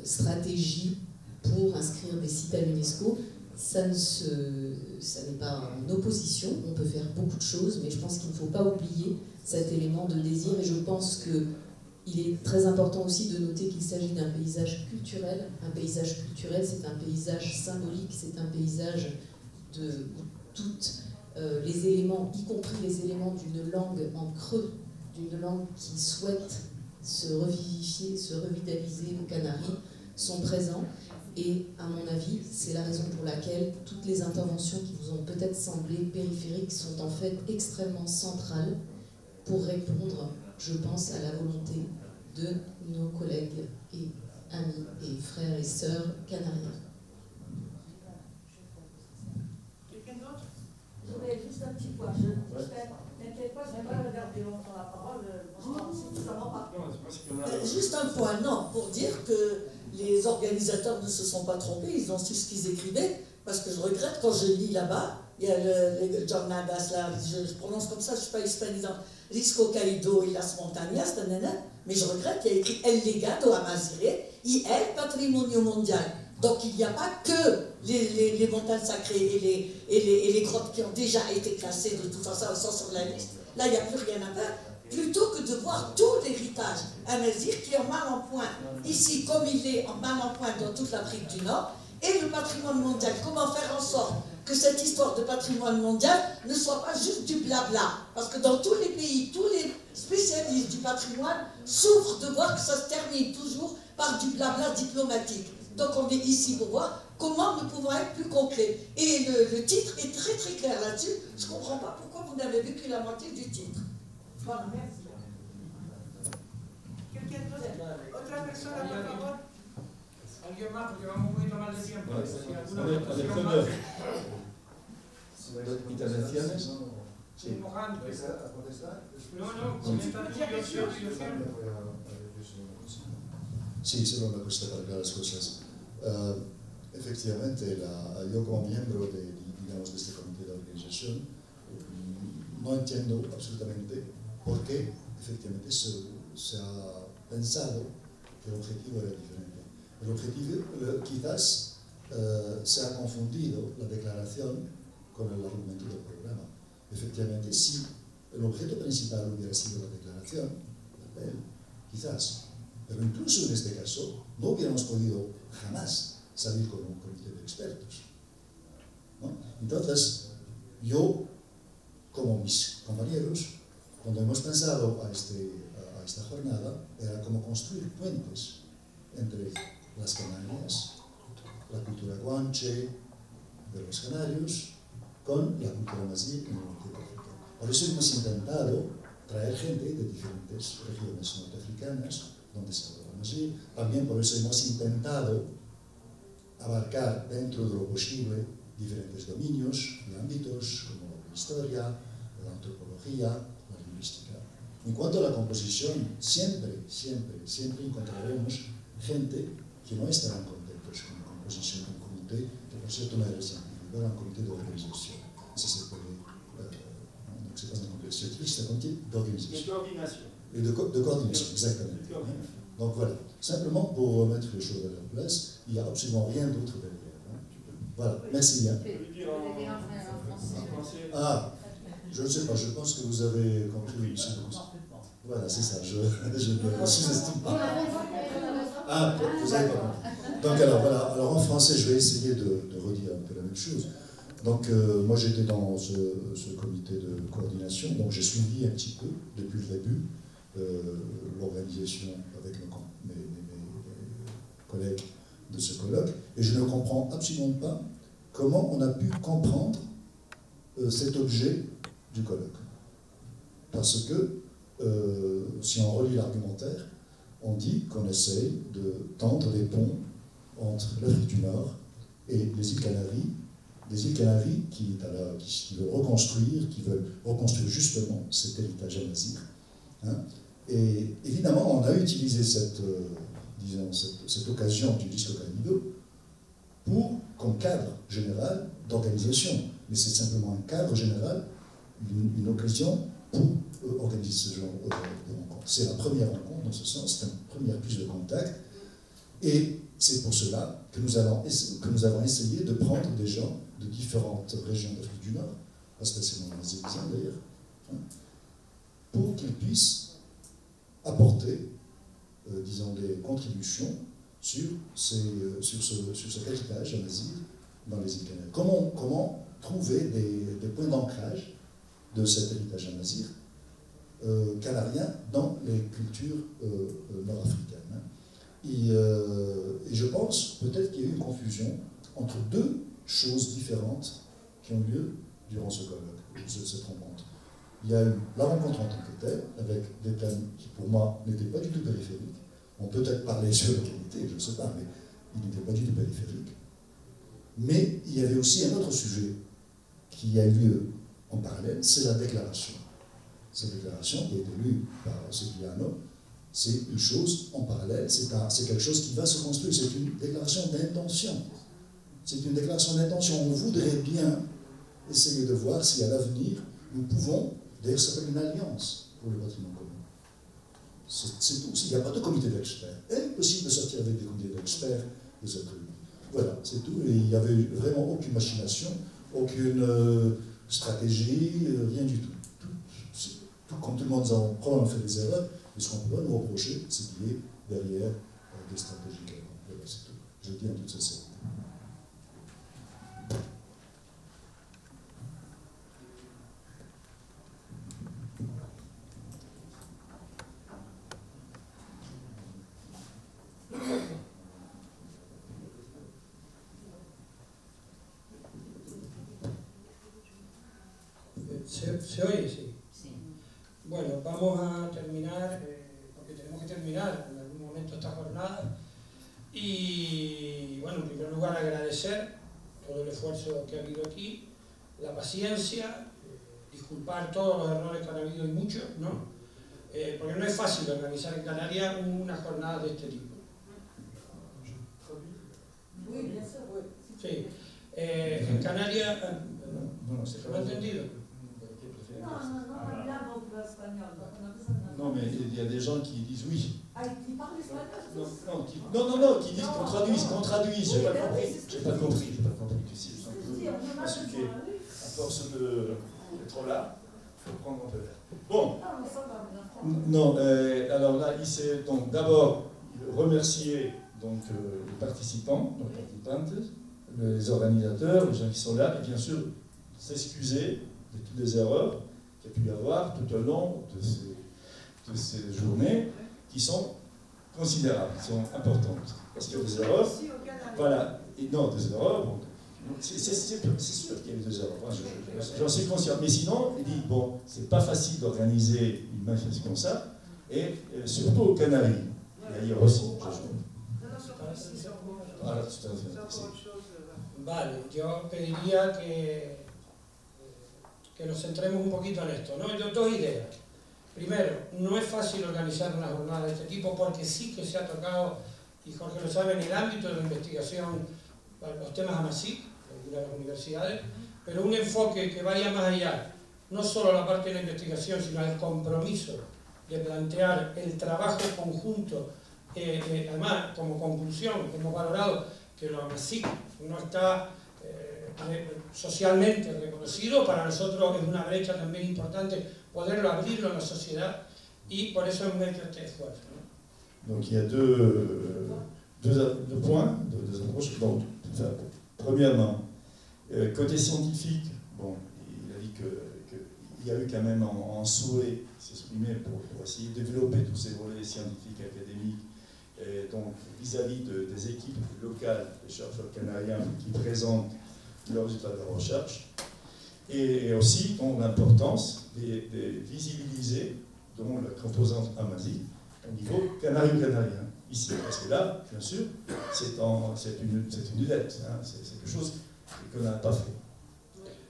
stratégie pour inscrire des sites à l'UNESCO. Ça n'est pas en opposition, on peut faire beaucoup de choses, mais je pense qu'il ne faut pas oublier cet élément de désir, et je pense qu'il est très important aussi de noter qu'il s'agit d'un paysage culturel. Un paysage culturel, c'est un paysage symbolique, c'est un paysage de tous les éléments, y compris les éléments d'une langue en creux, d'une langue qui souhaite se revivifier, se revitaliser aux Canaries, sont présents. Et à mon avis, c'est la raison pour laquelle toutes les interventions qui vous ont peut-être semblé périphériques sont en fait extrêmement centrales pour répondre, je pense, à la volonté de nos collègues et amis et frères et sœurs canariens. Quelqu'un d'autre? Je voulais juste un petit point. N'inquiète pas, je n'ai pas regardé longtemps la parole. Juste un point, non, pour dire que les organisateurs ne se sont pas trompés, ils ont su ce qu'ils écrivaient, parce que je regrette quand je lis là-bas, il y a le John Nagas, là, je prononce comme ça, je ne suis pas hispanisant, Risco Caído y las Montañas, mais je regrette qu'il y a écrit El Legado Amazigh y el Patrimonio Mondial. Donc il n'y a pas que les montagnes sacrées et les grottes qui ont déjà été classées, de toute façon, elles sont sur la liste. Là, il n'y a plus rien à faire. Plutôt que de voir tout l'héritage amazigh qui est en mal en point ici, comme il est en mal en point dans toute l'Afrique du Nord, et le patrimoine mondial. Comment faire en sorte que cette histoire de patrimoine mondial ne soit pas juste du blabla? Parce que dans tous les pays, tous les spécialistes du patrimoine souffrent de voir que ça se termine toujours par du blabla diplomatique. Donc on est ici pour voir comment nous pouvons être plus concrets. Et le titre est très très clair là-dessus. Je ne comprends pas pourquoi vous n'avez vu que la moitié du titre. Voilà, merci. Quelqu'un d'autre? Otra persona, por favor. Alguien más, porque vamos un poquito más de tiempo. Intervenciones. Sí. Sí, solo una cosa para aclarar las cosas. Efectivamente, yo como miembro de este comité de organización, no entiendo absolutamente por qué efectivamente se ha pensado que el objetivo era diferente. El objetivo quizás se ha confundido la declaración con el argumento del programa. Efectivamente, si el objeto principal hubiera sido la declaración, quizás, pero incluso en este caso no hubiéramos podido jamás salir con un comité de expertos, ¿no? Entonces, yo, como mis compañeros, cuando hemos pensado a esta jornada, era como construir puentes entre las Canarias, la cultura guanche de los canarios, con la cultura amazigh en el norte de África. Por eso hemos intentado traer gente de diferentes regiones norteafricanas donde se habla amazigh. También por eso hemos intentado abarcar dentro de lo posible diferentes dominios y ámbitos como la historia, la antropología, la lingüística. En cuanto a la composición, siempre encontraremos gente che non è stare in composizione di un comité, che per certo non era semplice, era un comité d'organisation. Ça s'appelait, donc c'est pas un comité scientifique, c'est un comité d'organisation. De coordination. Et de coordination, exactement. Donc voilà, simplement pour remettre les choses à leur place, il n'y a absolument rien d'autre derrière. Voilà, merci bien. Ah, je ne sais pas, je pense que vous avez compris. Voilà, c'est ça, je ne sous-estime pas. Ah, vous avez pas compris. Donc alors, voilà, alors en français, je vais essayer de redire un peu la même chose. Donc moi j'étais dans ce comité de coordination, donc j'ai suivi un petit peu depuis le début l'organisation avec mes collègues de ce colloque, et je ne comprends absolument pas comment on a pu comprendre cet objet du colloque. Parce que si on relit l'argumentaire, on dit qu'on essaye de tendre des ponts entre l'Afrique du Nord et les îles Canaries, des îles Canaries qui veulent reconstruire justement cet héritage amazigh. Hein. Et évidemment, on a utilisé cette occasion du Disco Canido comme cadre général d'organisation. Mais c'est simplement un cadre général, une occasion pour organiser ce genre de rencontre. C'est la première rencontre, dans ce sens, c'est une première prise de contact. Et c'est pour cela que nous avons essayé de prendre des gens de différentes régions d'Afrique du Nord, pas spécialement les Égyptiens d'ailleurs, hein, pour qu'ils puissent apporter, disons, des contributions sur cet héritage amazigh dans les îles Canaries. Comment trouver des points d'ancrage de cet héritage amazigh canarien dans les cultures nord-africaines. Hein. Et je pense peut-être qu'il y a eu une confusion entre deux choses différentes qui ont lieu durant ce colloque, cette rencontre. Il y a eu la rencontre en tant que telle, avec des thèmes qui pour moi n'étaient pas du tout périphériques. On peut peut-être parler sur la qualité, je ne sais pas, mais ils n'étaient pas du tout périphériques. Mais il y avait aussi un autre sujet qui a eu lieu en parallèle, c'est la déclaration. Cette déclaration qui a été lue par Sevillano, c'est une chose en parallèle, c'est quelque chose qui va se construire, c'est une déclaration d'intention. C'est une déclaration d'intention. On voudrait bien essayer de voir si à l'avenir, nous pouvons, d'ailleurs ça s'appelle une alliance pour le patrimoine commun. C'est tout. S'il n'y a pas de comité d'experts, impossible de sortir avec des comités d'experts de cette réunion. Voilà, c'est tout. Et il n'y avait vraiment aucune machination, aucune stratégie, rien du tout. Comme tout le monde en probablement fait des erreurs, mais ce qu'on peut pas nous reprocher, c'est qu'il y ait derrière des stratégies. Voilà, c'est tout. Je le dis en toute sincérité. ¿Se oye? Sí. Bueno, vamos a terminar, porque tenemos que terminar en algún momento esta jornada. Y bueno, en primer lugar agradecer todo el esfuerzo que ha habido aquí, la paciencia, disculpar todos los errores que han habido y muchos, ¿no? Porque no es fácil organizar en Canarias una jornada de este tipo. Sí. En Canarias, ¿se lo ha entendido? Non, mais il y a des gens qui disent oui. Ah, qui parlent espagnol? Non, qui disent qu'on traduise. J'ai pas compris. Parce que, à force d'être là, il faut prendre un peu d'air. Bon. Non, alors là, donc d'abord remercier donc, les participants, les organisateurs, les gens qui sont là, et bien sûr s'excuser de toutes les erreurs qu'il y a pu y avoir tout au long de ces journées qui sont considérables, qui sont importantes. Parce qu'il y a des erreurs. Voilà. Et non, des erreurs. Bon, c'est sûr qu'il y a eu des erreurs. J'en suis conscient. Mais sinon, il dit bon, c'est pas facile d'organiser une manifestation comme ça, et surtout aux Canaries. Et ailleurs aussi, Vale, yo pediría que nos centremos un poquito en esto, ¿no? Yo dos ideas. Primero, no es fácil organizar una jornada de este tipo porque sí que se ha tocado y Jorge lo sabe, en el ámbito de la investigación para los temas AMASIC, de las universidades, pero un enfoque que vaya más allá, no solo la parte de la investigación, sino el compromiso de plantear el trabajo conjunto. Además, como conclusión, hemos valorado que lo AMASIC no está socialmente reconocido. Para nosotros es una brecha también importante poderlo abrirlo en la sociedad, y por eso hemos hecho este esfuerzo, ¿no? Donc il y a deux points, deux approches. Donc, enfin, premièrement, côté scientifique, bon, il a dit qu'il y a eu quand même un souhait s'exprimer pour essayer de développer tous ces volets scientifiques académiques, et donc vis-à-vis des équipes locales, des chercheurs canadiens qui présentent leurs résultats de recherche, et aussi donc, l'importance de visibiliser donc, la composante AMASIC au niveau canario-canarien, ici. Parce que là, bien sûr, c'est une dette, hein, c'est quelque chose qu'on n'a pas fait.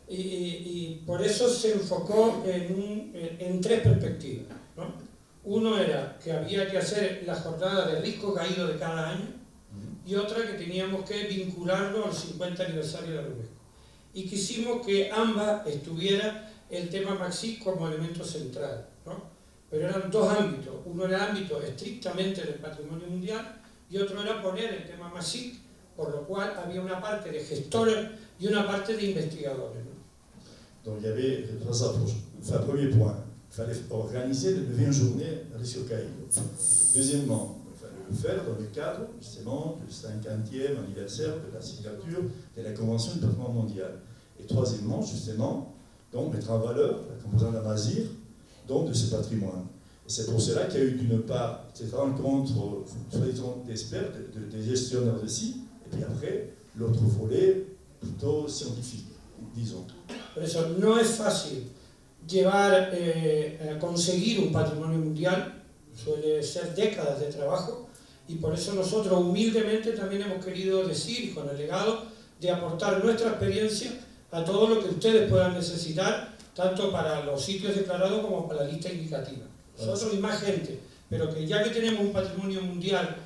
Y por eso se enfocó en tres perspectivas, ¿no? Uno era que había que hacer la jornada de risco caído de cada año, y otra que teníamos que vincularlo al 50 aniversario de la UNESCO. Y quisimos que ambas estuviera el tema MASIC como elemento central, ¿no? Pero eran dos ámbitos. Uno era el ámbito estrictamente del patrimonio mundial y otro era poner el tema MASIC, por lo cual había una parte de gestores y una parte de investigadores, ¿no? Donc il y avait trois approches. Enfin, premier point, il fallait organiser le 20 journées à risque caïdo. Deuxièmement, il fallait le faire dans le cadre justement du 50e anniversaire de la signature de la Convention du patrimoine mondial. Et troisièmement, justement, donc mettre en valeur la composante AMASIR, donc de ce patrimoine. Et c'est pour cela qu'il y a eu d'une part cette rencontre d'experts, des gestionnaires de sites, et puis après l'autre volet plutôt scientifique, disons. Por eso no es fácil llevar, conseguir un patrimonio mundial, suele ser décadas de trabajo, y por eso nosotros humildemente también hemos querido decir, con el legado, de aportar nuestra experiencia a todo lo que ustedes puedan necesitar, tanto para los sitios declarados como para la lista indicativa. Nosotros y más gente, pero que ya que tenemos un patrimonio mundial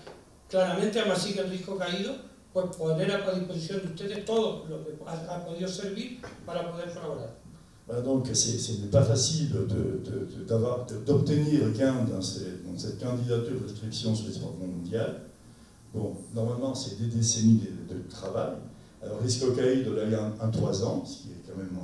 claramente AMASIC en risco caído, pues poner a disposición de ustedes todo lo que ha podido servir para poder colaborar. Voilà, donc ce n'est pas facile d'obtenir gain dans cette candidature d'inscription sur l'espace mondial. Bon, normalement c'est des décennies de travail. Alors risque caïdo, là il y a en 3 ans, ce qui est quand même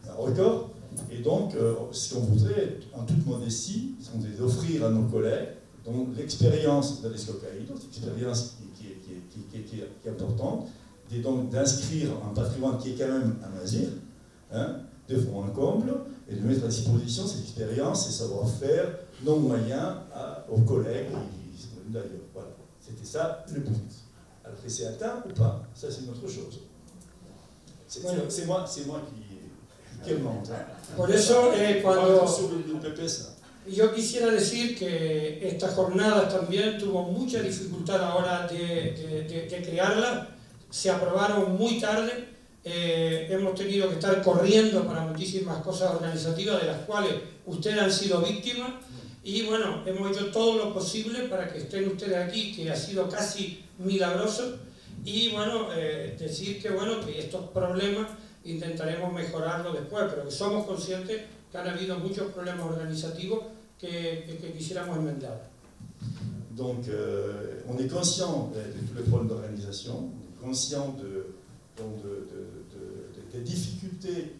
un record. Et donc ce qu'on voudrait, en toute modestie, c'est d'offrir à nos collègues donc l'expérience de risque caïdo, cette expérience qui est importante, et donc d'inscrire un patrimoine qui est quand même AMASIR, hein, de fond en comble, et de mettre à disposition cette expérience et savoir-faire non moyen aux collègues qui sont venus d'ailleurs. Voilà, c'était ça le but. Alors que c'est atteint ou pas, ça c'est une autre chose. C'est moi qui mente. Hein. Por eso, cuando sur le PPS, yo quisiera decir que esta jornada también tuvo mucha dificultad ahora de crearla, se aprobaron muy tarde, hemos tenido que estar corriendo para muchísimas cosas organizativas de las cuales ustedes han sido víctimas, y bueno, hemos hecho todo lo posible para que estén ustedes aquí, que ha sido casi milagroso, y bueno, decir que bueno, que estos problemas intentaremos mejorarlo después, pero que somos conscientes que han habido muchos problemas organizativos que quisiéramos enmendar. Donc, on est conscient de tous les problèmes d'organisation, on est conscient des difficultés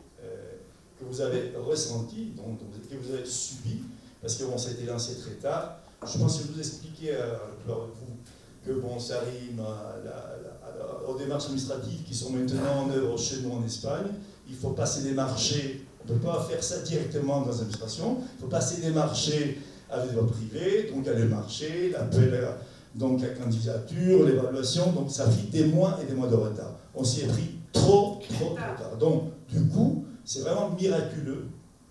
que vous avez ressenties, que vous avez subies, parce que bon, ça a été lancé très tard. Je pense que je vous expliquais que bon, ça rime aux démarches administratives qui sont maintenant en œuvre chez nous en Espagne. Il faut passer des marchés. On ne peut pas faire ça directement dans l'administration. Il faut passer des marchés avec des voies privées, donc il y a le marché, l'appel, donc la candidature, l'évaluation. Donc ça a pris des mois et des mois de retard. On s'y est pris trop de retard. Donc du coup, c'est vraiment miraculeux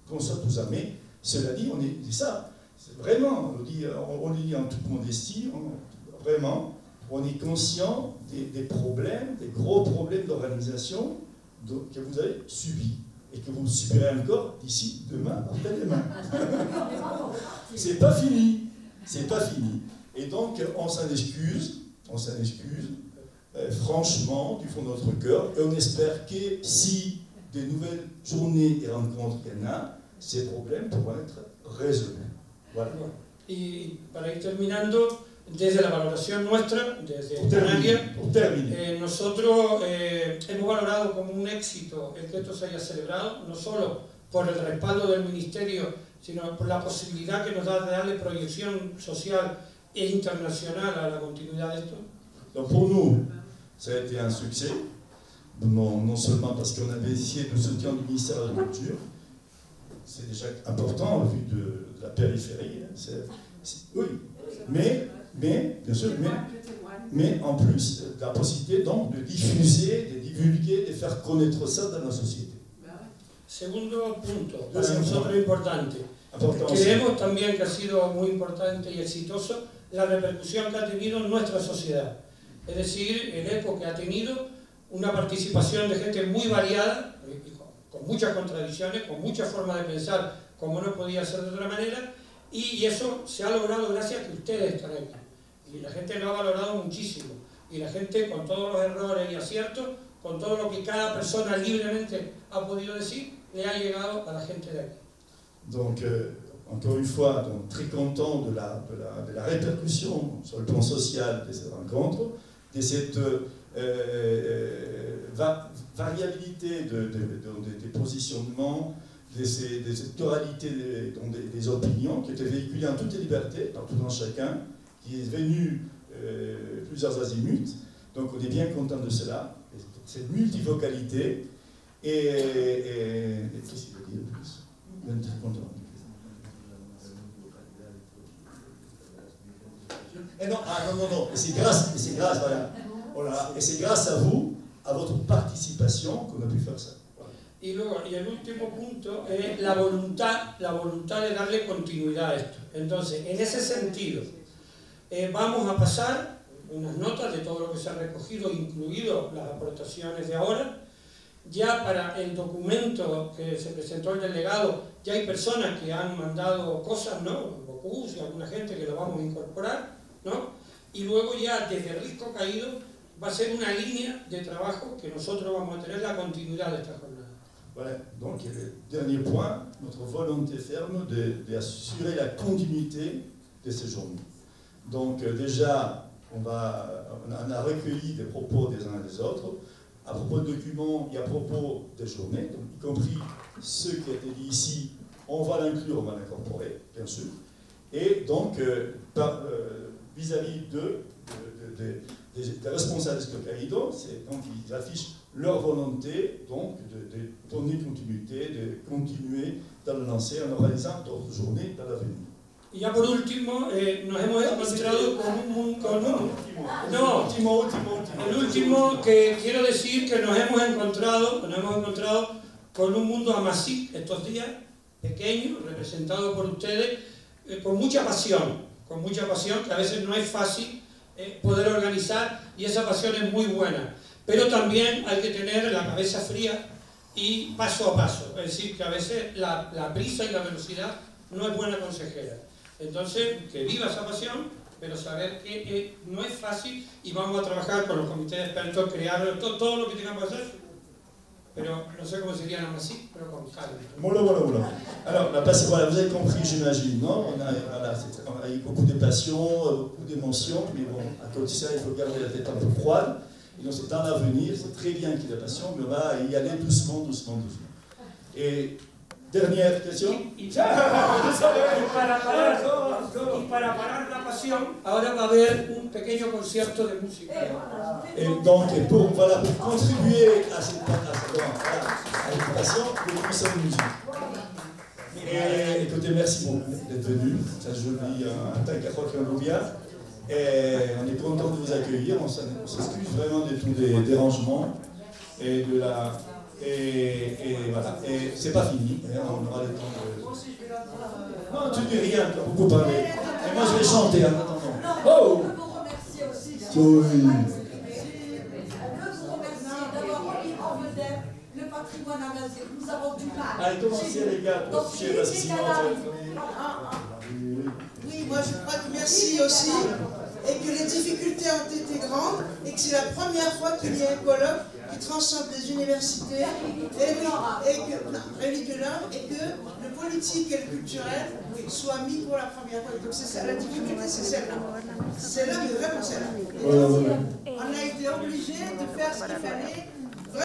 qu'on soit tous à. Mais cela dit, on dit ça. Vraiment, on le dit en toute modestie, vraiment, on est conscient des problèmes, des gros problèmes d'organisation que vous avez subis et que vous subirez encore d'ici demain, après-demain. C'est pas fini, c'est pas fini. Et donc, on s'en excuse, On s'en excuse, franchement, du fond de notre cœur, et on espère que si des nouvelles journées et rencontres il y en a, ces problèmes pourront être résolus. Voilà. Y para ir terminando, desde la valoración nuestra, desde Canarias, nosotros hemos valorado como un éxito el que esto se haya celebrado, no solo por el respaldo del Ministerio, sino por la posibilidad que nos da de darle proyección social e internacional a la continuidad de esto. Donc pour nous, ça a été un succès, non seulement parce qu'on a bénéficié du soutien du ministère de la Culture, c'est déjà important au vu de la périphérie, oui, mais bien sûr, mais en plus la possibilité donc de diffuser, de divulguer, de faire connaître ça dans la société. Segundo punto, para nosotros importante. Creemos también que ha sido muy importante y exitoso la repercusión que ha tenido en nuestra sociedad. Es decir, el ECO que ha tenido una participación de gente muy variada, con muchas contradicciones, con muchas formas de pensar, como no podía ser de otra manera, y eso se ha logrado gracias a que ustedes están aquí. Y la gente lo ha valorado muchísimo. Y la gente, con todos los errores y aciertos, con todo lo que cada persona libremente ha podido decir, le ha llegado a la gente de aquí. Donc, encore une fois, donc, très content de la répercussion sur le plan social de ces rencontres, de cette variabilité des positionnements, de cette pluralité des opinions qui étaient véhiculées en toute liberté par tout un chacun, qui est venu plusieurs azimuts. Donc on est bien content de cela, cette multivocalité, et qu'est-ce qu'il veut dire de plus? On est très content. Et non, et c'est grâce, voilà, et c'est grâce à vous, à votre participation, qu'on a pu faire ça. Y luego, y el último punto es la voluntad de darle continuidad a esto. Entonces, en ese sentido, vamos a pasar unas notas de todo lo que se ha recogido, incluido las aportaciones de ahora. Ya para el documento que se presentó el delegado, ya hay personas que han mandado cosas, ¿no? Bocús y alguna gente que lo vamos a incorporar, ¿no? Y luego ya desde Risco Caído va a ser una línea de trabajo que nosotros vamos a tener la continuidad de esta jornada. Voilà, donc le dernier point, notre volonté ferme d'assurer la continuité de ces journées. Donc déjà, on a recueilli des propos des uns et des autres, à propos de documents et à propos des journées, donc, y compris ceux qui étaient dit ici, on va l'inclure, on va l'incorporer, bien sûr. Et donc, vis-à-vis des responsables de Caïdo, donc ils affichent leur volonté donc, de donner continuité, de continuer dans le lancer en organisant d'autres journées dans l'avenir. Y ya por último, nos hemos encontrado el último que quiero decir que nos hemos encontrado con un mundo amasí estos días, pequeño, representado por ustedes, con mucha pasión, que a veces no es fácil poder organizar, y esa pasión es muy buena. Pero también hay que tener la cabeza fría y paso a paso. Es decir, que a veces la prisa y la velocidad no es buena consejera. Entonces, que viva esa pasión, pero saber que no es fácil, y vamos a trabajar con los comités de expertos, crear todo lo que tengan que hacer, pero no sé cómo sería nada así, pero con calma. Voilà. Alors, la passion, voilà, vous avez compris, j'imagine, non? On a eu beaucoup de passion, beaucoup d'émotions, mais bon, à côté de ça, il faut garder la tête un peu froide. Et donc, c'est dans l'avenir, c'est très bien qu'il y ait de la passion, mais on va y aller doucement. Et dernière question. Y para parar la pasión, ahora va a haber un pequeño concierto de música. Et donc, pour contribuer à cette passion, nous puissions de musique. Et écoutez, merci beaucoup d'être venu. Ça, je vis un tank à Roquembourg. Et on est content de vous accueillir. On s'excuse vraiment de tous les dérangements et de la. Et voilà. Et c'est pas fini. On aura le temps de. Non, tu dis rien, tu as beaucoup parlé. Et moi je vais chanter en attendant. Oh! Je vous remercie aussi Oui. Je veux vous remercier d'avoir mis en vedette le patrimoine amazigh. Nous avons du mal. Allez, commencez les gars, pour toucher parce que sinon Oui, moi je crois que merci aussi. et que les difficultés ont été grandes, et que c'est la première fois qu'il y a un colloque qui transcende les universités et que le politique et le culturel soient mis pour la première fois. Donc c'est ça, la difficulté, c'est celle-là. C'est là, mais vraiment celle-là. On a été obligé de faire ce qu'il fallait